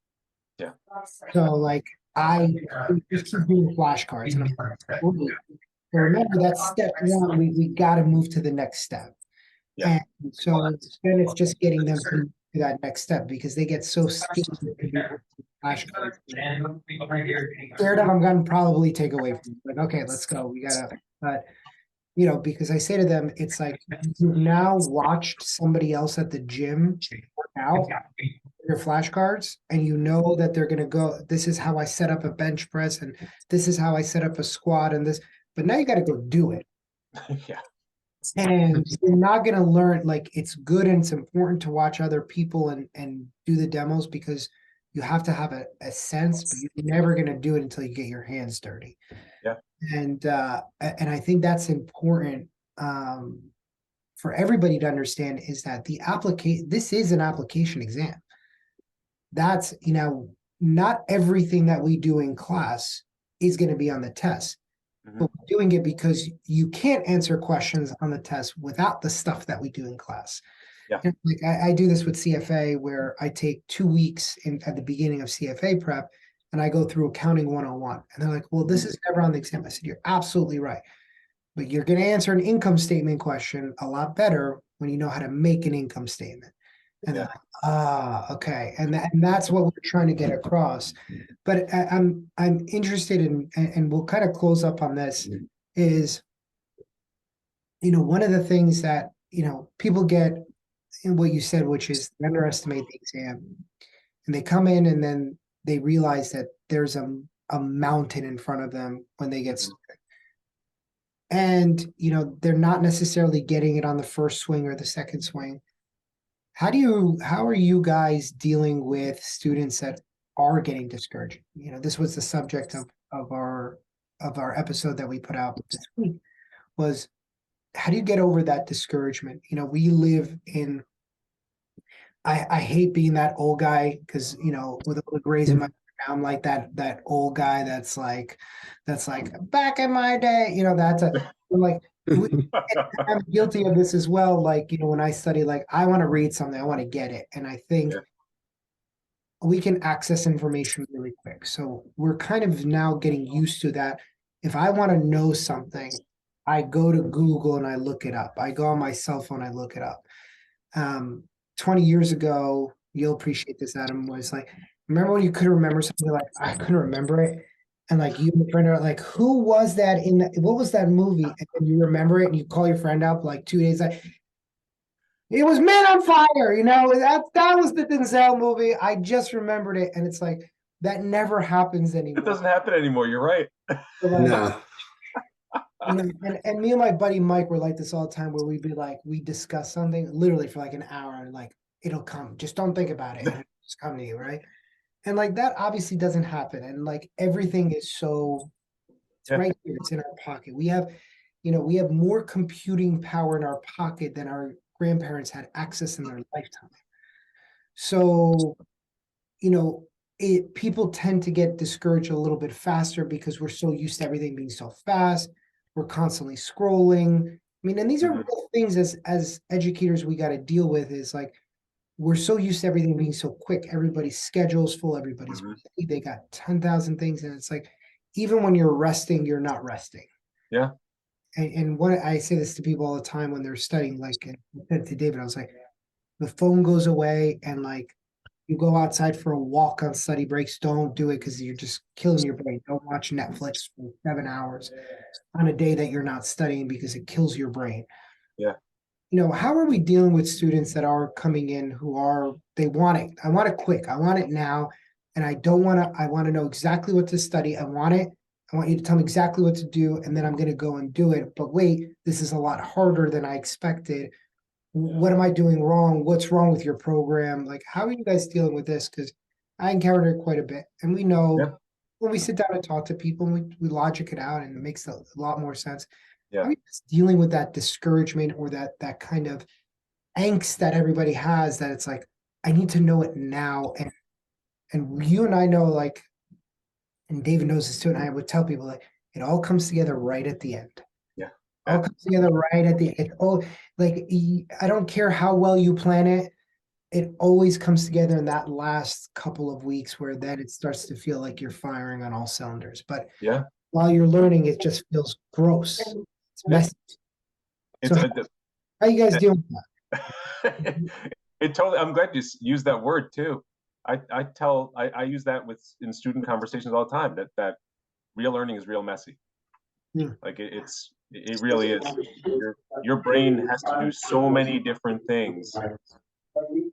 So like I just keep doing flashcards, and I'm like, remember that's step 1. We got to move to the next step. And so then it's just getting them to that next step, because they get so scared of flashcards. Scared of, I'm going to probably take away from them. Like, okay, let's go. We gotta, but because I say to them, it's like, you've now watched somebody else at the gym work out your flashcards, and that they're going to go, this is how I set up a bench press, and this is how I set up a squat, and this, but now you got to go do it. And you're not going to learn, like, it's good and it's important to watch other people and do the demos because you have to have a sense, but you're never going to do it until you get your hands dirty. Yeah. And I think that's important for everybody to understand, is that this is an application exam. That's, not everything that we do in class is going to be on the test. But we're doing it because you can't answer questions on the test without the stuff that we do in class. Yeah. Like I do this with CFA, where I take 2 weeks at the beginning of CFA prep, and I go through accounting 101. And they're like, well, this is never on the exam. I said, you're absolutely right. But you're going to answer an income statement question a lot better when you know how to make an income statement. And they're like, okay. And that's what we're trying to get across. But I'm interested in, and we'll kind of close up on this, is, one of the things that, people get in what you said, which is they underestimate the exam. And they come in and then they realize that there's a mountain in front of them when they get started. And, they're not necessarily getting it on the first swing or the second swing. How are you guys dealing with students that are getting discouraged? This was the subject of our episode that we put out this week, was how do you get over that discouragement? We live in, I hate being that old guy, because, with all the grays in my, I'm like that old guy that's like back in my day, I'm like, I'm guilty of this as well. Like, when I study, like, I want to read something, I want to get it. And I think we can access information really quick. So we're kind of now getting used to that. If I want to know something, I go to Google and I look it up. I go on my cell phone, I look it up. 20 years ago, you'll appreciate this, Adam, was like, remember when you couldn't remember something? Like, I couldn't remember it. And like, you and a friend are like, who was that what was that movie? And then you remember it and you call your friend up like 2 days later. It was Man on Fire, that was the Denzel movie. I just remembered it. And it's like, that never happens anymore. It doesn't happen anymore. You're right. So like, No. And me and my buddy Mike were like this all the time, where we'd be like, we discuss something literally for like an hour, and like, it'll come. Just don't think about it. And it'll just come to you, right? And like, that obviously doesn't happen. And like, everything is it's right here. It's in our pocket. We have more computing power in our pocket than our grandparents had access in their lifetime. So, people tend to get discouraged a little bit faster because we're so used to everything being so fast. We're constantly scrolling. I mean, and these are real things as educators we got to deal with, is like, we're so used to everything being so quick. Everybody's schedule's full. Everybody's busy. They got 10,000 things. And it's like, even when you're resting, you're not resting. Yeah. And what I say this to people all the time when they're studying, like, I said to David, I was like, the phone goes away, and like, you go outside for a walk on study breaks. Don't do it, because you're just killing your brain. Don't watch Netflix for 7 hours on a day that you're not studying, because it kills your brain. Yeah. How are we dealing with students that are coming in they want it? I want it quick. I want it now. And I want to know exactly what to study. I want it. I want you to tell me exactly what to do. And then I'm going to go and do it. But wait, this is a lot harder than I expected. What am I doing wrong? What's wrong with your program? Like, how are you guys dealing with this? Because I encountered it quite a bit. And we know when we sit down and talk to people, we logic it out, and it makes a lot more sense. Yeah. How are you guys dealing with that discouragement, or that kind of angst that everybody has, that it's like, I need to know it now? And you and I know, like, and David knows this too, and I would tell people, like, it all comes together right at the end. All comes together right at the end. I don't care how well you plan it. It always comes together in that last couple of weeks, where then it starts to feel like you're firing on all cylinders. But while you're learning, it just feels gross. It's messy. So how you guys dealing with that? I'm glad you used that word too. I use that in student conversations all the time, that real learning is real messy. Like, it really is. Your brain has to do so many different things.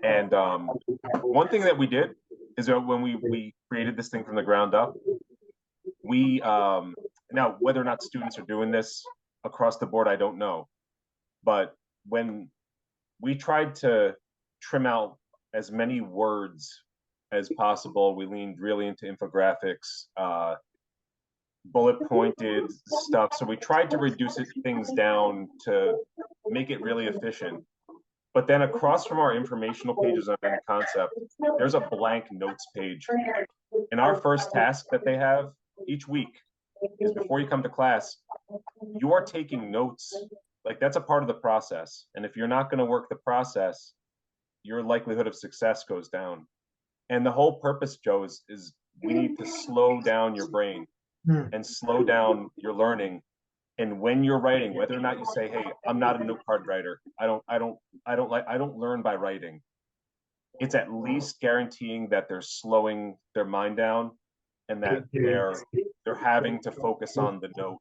And one thing that we did is that when we created this thing from the ground up, now whether or not students are doing this across the board, I don't know. But when we tried to trim out as many words as possible, we leaned really into infographics, bullet pointed stuff. So we tried to reduce things down to make it really efficient. But then across from our informational pages on any concept, there's a blank notes page. And our first task that they have each week is before you come to class, you are taking notes. Like, that's a part of the process. And if you're not going to work the process, your likelihood of success goes down. And the whole purpose, Joe, is we need to slow down your brain and slow down your learning. And when you're writing, whether or not you say, "Hey, I'm not a note card writer. I don't learn by writing." It's at least guaranteeing that they're slowing their mind down and that they're having to focus on the note.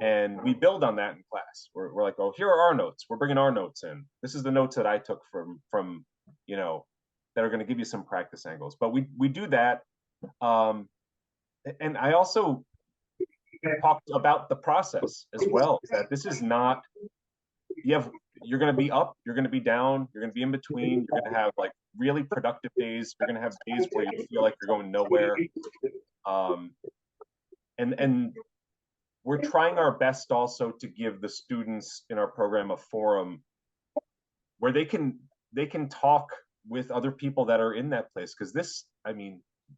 And we build on that in class. We're like, "Oh, here are our notes. We're bringing our notes in. This is the notes that I took from that are going to give you some practice angles." But we do that. And I also talked about the process as well, that this is not, you're going to be up, you're going to be down, you're going to be in between, you're going to have like really productive days, you're going to have days where you feel like you're going nowhere. And we're trying our best also to give the students in our program a forum where they can talk with other people that are in that place. Because this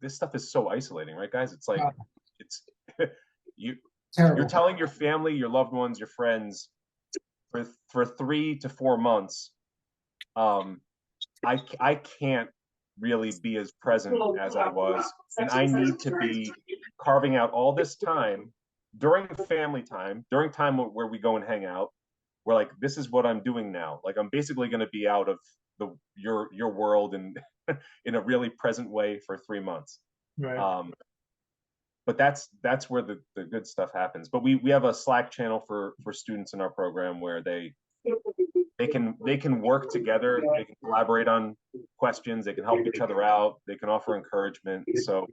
stuff is so isolating, right, guys? It's like, it's you're telling your family, your loved ones, your friends for 3 to 4 months, I can't really be as present as I was, and I need to be carving out all this time during family time, during time where we go and hang out. We're like, this is what I'm doing now. Like, I'm basically going to be out of your world and in a really present way for 3 months. Right. But that's where the good stuff happens. But we have a Slack channel for students in our program where they can work together, they can collaborate on questions, they can help each other out, they can offer encouragement. So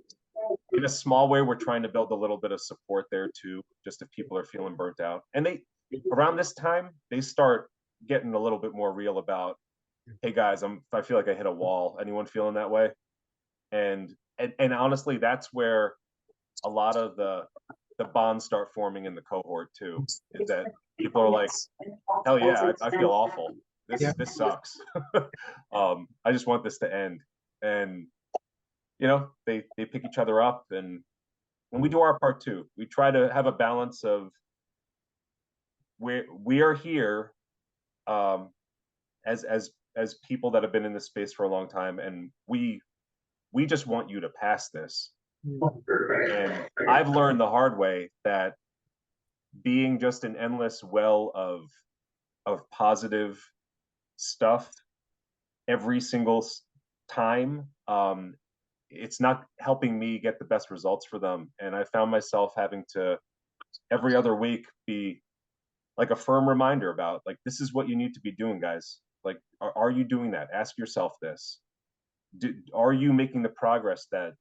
in a small way, we're trying to build a little bit of support there too, just if people are feeling burnt out. And around this time, they start getting a little bit more real about, "Hey guys, I feel like I hit a wall. Anyone feeling that way?" And honestly, that's where a lot of the bonds start forming in the cohort too, is that people are like, "Hell yeah, I feel awful. This sucks. I just want this to end." And they pick each other up, and we do our part too. We try to have a balance of we are here as people that have been in this space for a long time, and we just want you to pass this. And I've learned the hard way that being just an endless well of positive stuff every single time, it's not helping me get the best results for them. And I found myself having to every other week be like a firm reminder about, like, this is what you need to be doing, guys. Like, are you doing that? Ask yourself this. Are you making the progress that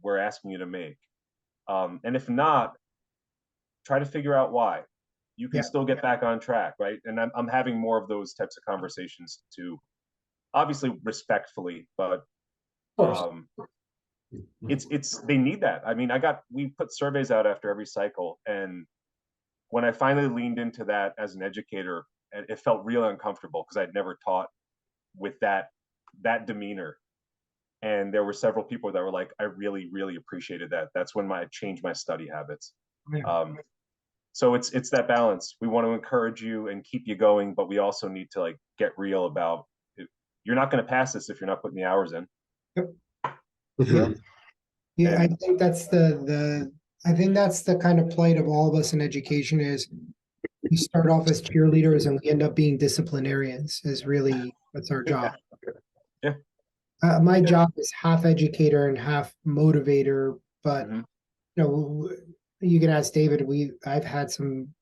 we're asking you to make? And if not, try to figure out why. You can still get back on track, right? And I'm having more of those types of conversations too, obviously respectfully, but it's they need that. I mean, we put surveys out after every cycle, and when I finally leaned into that as an educator, it felt really uncomfortable because I'd never taught with that demeanor. And there were several people that were like, "I really, really appreciated that." That's when I changed my study habits. So it's that balance. We want to encourage you and keep you going, but we also need to like get real about it. You're not going to pass this if you're not putting the hours in. Yeah, I think that's the kind of plight of all of us in education is we start off as cheerleaders and we end up being disciplinarians. That's our job. Yeah. My job is half educator and half motivator, but you can ask David. I've had some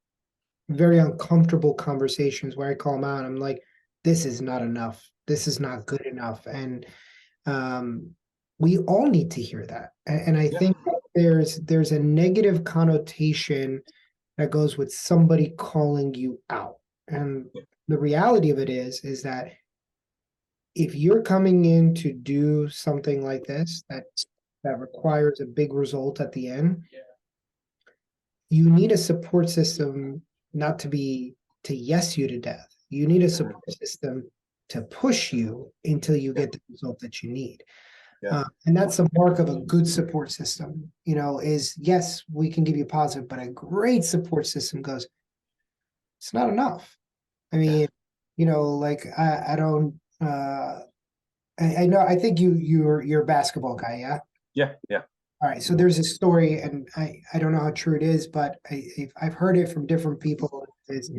very uncomfortable conversations where I call him out. I'm like, "This is not enough. This is not good enough." And we all need to hear that. And I think there's a negative connotation that goes with somebody calling you out. And the reality of it is that if you're coming in to do something like this, that requires a big result at the end, you need a support system not to yes you to death. You need a support system to push you until you get the result that you need. And that's the mark of a good support system, is yes, we can give you positive, but a great support system goes, it's not enough. I mean, like I don't I know, I think you're a basketball guy, yeah? Yeah. All right, so there's a story, and I don't know how true it is, but I've heard it from different people. Is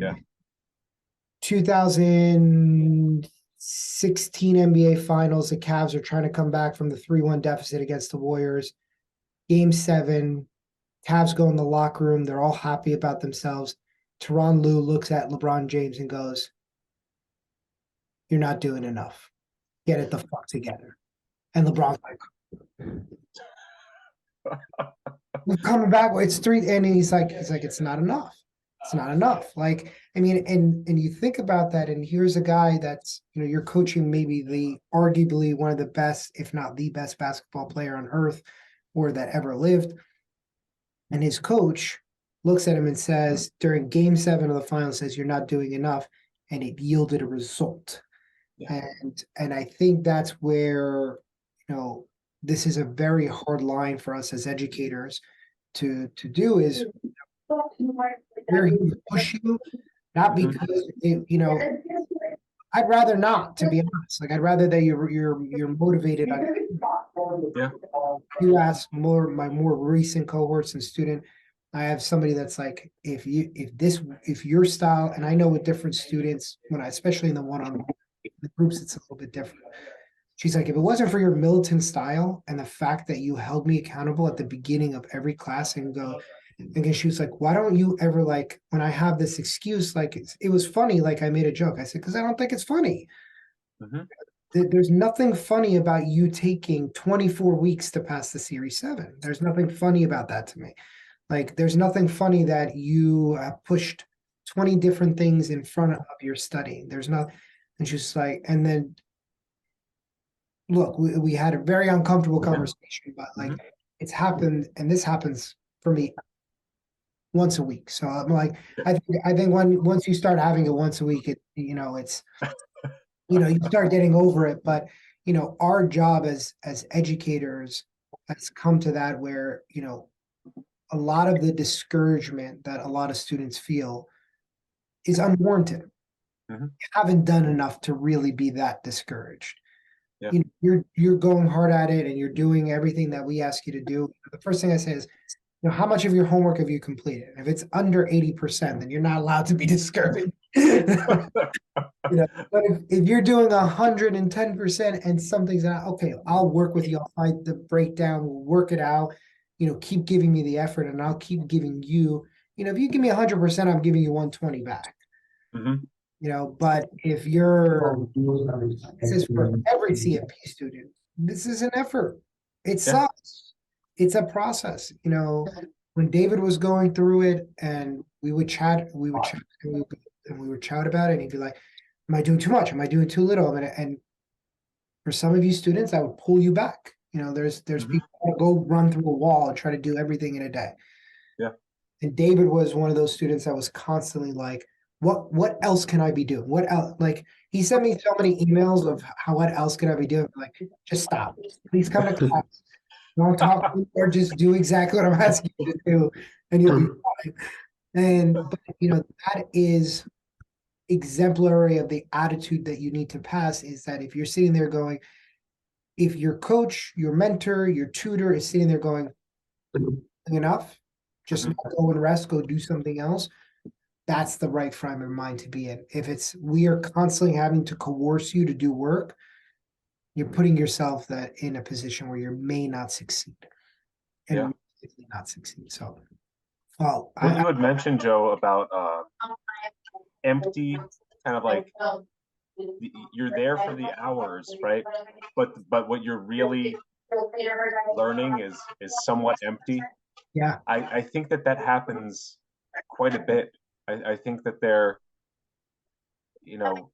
2016 NBA Finals, the Cavs are trying to come back from the 3-1 deficit against the Warriors. Game 7, Cavs go in the locker room. They're all happy about themselves. Tyronn Lue looks at LeBron James and goes, "You're not doing enough. Get it the fuck together." And LeBron's like, "We're coming back. It's 3," and he's like, "It's not enough. It's not enough." Like, I mean, and you think about that, and here's a guy that's, you're coaching maybe arguably one of the best, if not the best basketball player on earth or that ever lived. And his coach looks at him and says, during game 7 of the final, says, "You're not doing enough." And it yielded a result. And I think that's where, this is a very hard line for us as educators to do, is we're here to push you, not because I'd rather not, to be honest. Like, I'd rather that you're motivated on. You ask my more recent cohorts and student, I have somebody that's like, if your style, and I know with different students, especially in the one-on-one, the groups, it's a little bit different. She's like, if it wasn't for your militant style and the fact that you held me accountable at the beginning of every class and she was like, why don't you ever, like, when I have this excuse, like, it was funny, like I made a joke. I said, because I don't think it's funny. There's nothing funny about you taking 24 weeks to pass the Series 7. There's nothing funny about that to me. Like, there's nothing funny that you pushed 20 different things in front of your studying. There's not, and she's like, and then look, we had a very uncomfortable conversation, but like, it's happened, and this happens for me once a week. So I'm like, I think once you start having it once a week, it's you start getting over it. But our job as educators has come to that where a lot of the discouragement that a lot of students feel is unwarranted. You haven't done enough to really be that discouraged. You're going hard at it, and you're doing everything that we ask you to do. The first thing I say is, how much of your homework have you completed? If it's under 80%, then you're not allowed to be discouraged. But if you're doing 110% and something's not okay, I'll work with you. I'll find the breakdown. We'll work it out. Keep giving me the effort, and I'll keep giving you. If you give me 100%, I'm giving you 120 back. But if this is for every CFP student, this is an effort. It sucks. It's a process. When David was going through it, and we would chat, and we would chat about it, and he'd be like, "Am I doing too much? Am I doing too little?" And for some of you students, I would pull you back. There's people who go run through a wall and try to do everything in a day. And David was one of those students that was constantly like, what else can I be doing? What else? Like, he sent me so many emails of what else can I be doing? Like, just stop. Please come to class. Don't talk or just do exactly what I'm asking you to do, and you'll be fine. But that is exemplary of the attitude that you need to pass, is that if you're sitting there going, if your coach, your mentor, your tutor is sitting there going, enough, just go and rest, go do something else, that's the right frame of mind to be in. If we are constantly having to coerce you to do work, you're putting yourself in a position where you may not succeed. And not succeed. So, what you had mentioned, Joe, about empty, kind of like, you're there for the hours, right? But what you're really learning is somewhat empty. I think that happens quite a bit. I think that you know,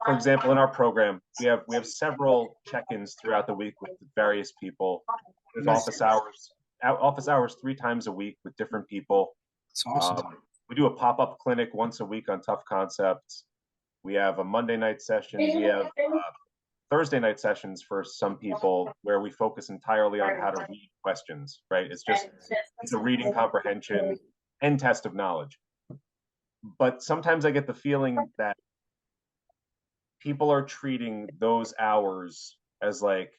for example, in our program, we have several check-ins throughout the week with various people. There's office hours 3 times a week with different people. It's awesome. We do a pop-up clinic once a week on tough concepts. We have a Monday night session. We have Thursday night sessions for some people where we focus entirely on how to read questions, right? It's a reading comprehension and test of knowledge. But sometimes I get the feeling that people are treating those hours as like,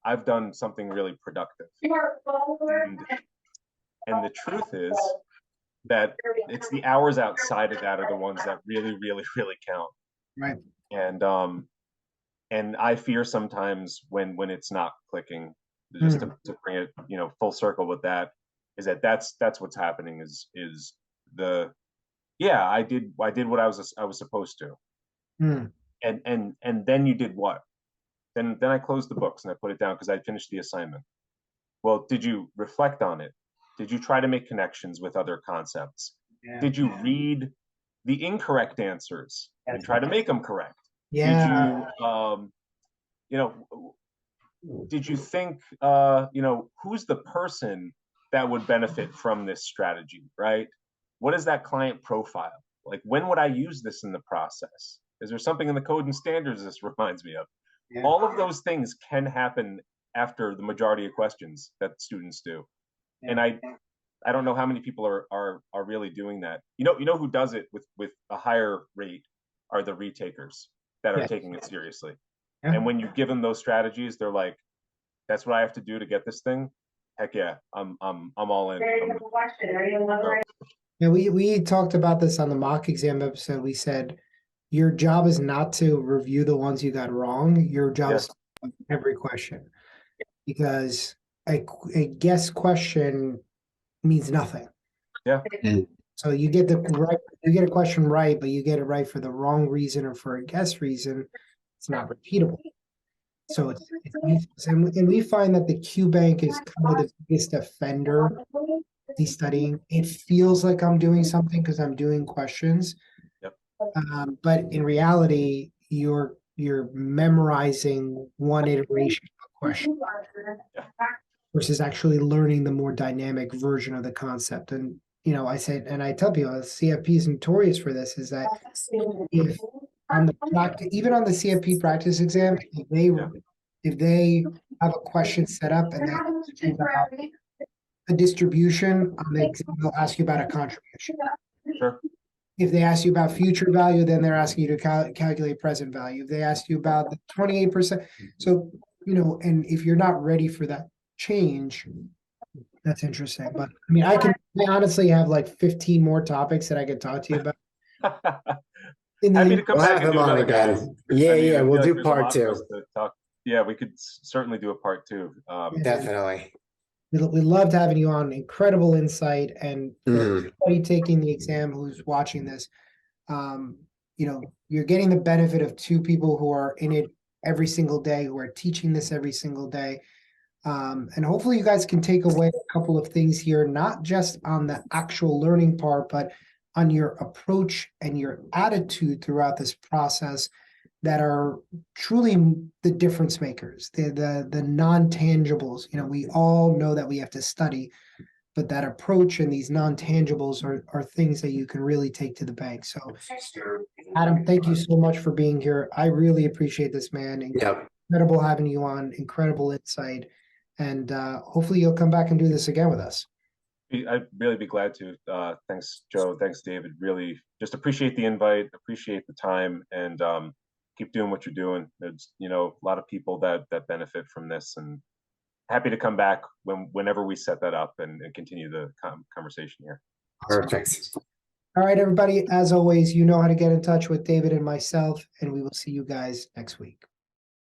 I've done something really productive. And the truth is that it's the hours outside of that are the ones that really, really, really count. Right. And I fear sometimes when it's not clicking, just to bring it, you know, full circle with that, is that's what's happening is I did what I was supposed to. And then you did what? Then I closed the books and I put it down because I finished the assignment. Well, did you reflect on it? Did you try to make connections with other concepts? Yeah. Did you read the incorrect answers and try to make them correct? Yeah. Did you, did you think, who's the person that would benefit from this strategy, right? What is that client profile? Like, when would I use this in the process? Is there something in the code and standards this reminds me of? Yeah. All of those things can happen after the majority of questions that students do. Yeah. And I don't know how many people are really doing that. You know who does it with a higher rate are the retakers that are taking it seriously. Yeah. And when you give them those strategies, they're like, that's what I have to do to get this thing. Heck yeah, I'm all in. Yeah, we talked about this on the mock exam episode. We said your job is not to review the ones you got wrong. Your job is to every question, because a guess question means nothing. Yeah. So you get a question right, but you get it right for the wrong reason or for a guess reason, it's not repeatable. So it's useless. And we find that the Q bank is kind of the biggest offender. The studying, it feels like I'm doing something because I'm doing questions. Yep. But in reality, you're memorizing one iteration of a question versus actually learning the more dynamic version of the concept. And I said, and I tell people, CFP is notorious for this, is that if on even on the CFP practice exam, if they have a question set up and they about a distribution on the exam, they'll ask you about a contribution. Sure. If they ask you about future value, then they're asking you to calculate present value. If they ask you about the 28%, so and if you're not ready for that change, that's interesting. But I mean, I honestly have like 15 more topics that I could talk to you about. Happy to come back and do another again. Yeah, we'll do part 2. Yeah, we could certainly do a part 2. Definitely. We loved having you on. Incredible insight, and everybody taking the exam who's watching this, you're getting the benefit of 2 people who are in it every single day, who are teaching this every single day. And hopefully you guys can take away a couple of things here, not just on the actual learning part, but on your approach and your attitude throughout this process that are truly the difference makers, the non-tangibles. We all know that we have to study, but that approach and these non-tangibles are things that you can really take to the bank. So Adam, thank you so much for being here. I really appreciate this, man. Incredible having you on, incredible insight. And hopefully you'll come back and do this again with us. I'd really be glad to. Thanks, Joe. Thanks, David. Really just appreciate the invite, appreciate the time, and keep doing what you're doing. There's a lot of people that benefit from this, and happy to come back whenever we set that up and continue the conversation here. Perfect. All right, everybody. As always, you know how to get in touch with David and myself, and we will see you guys next week.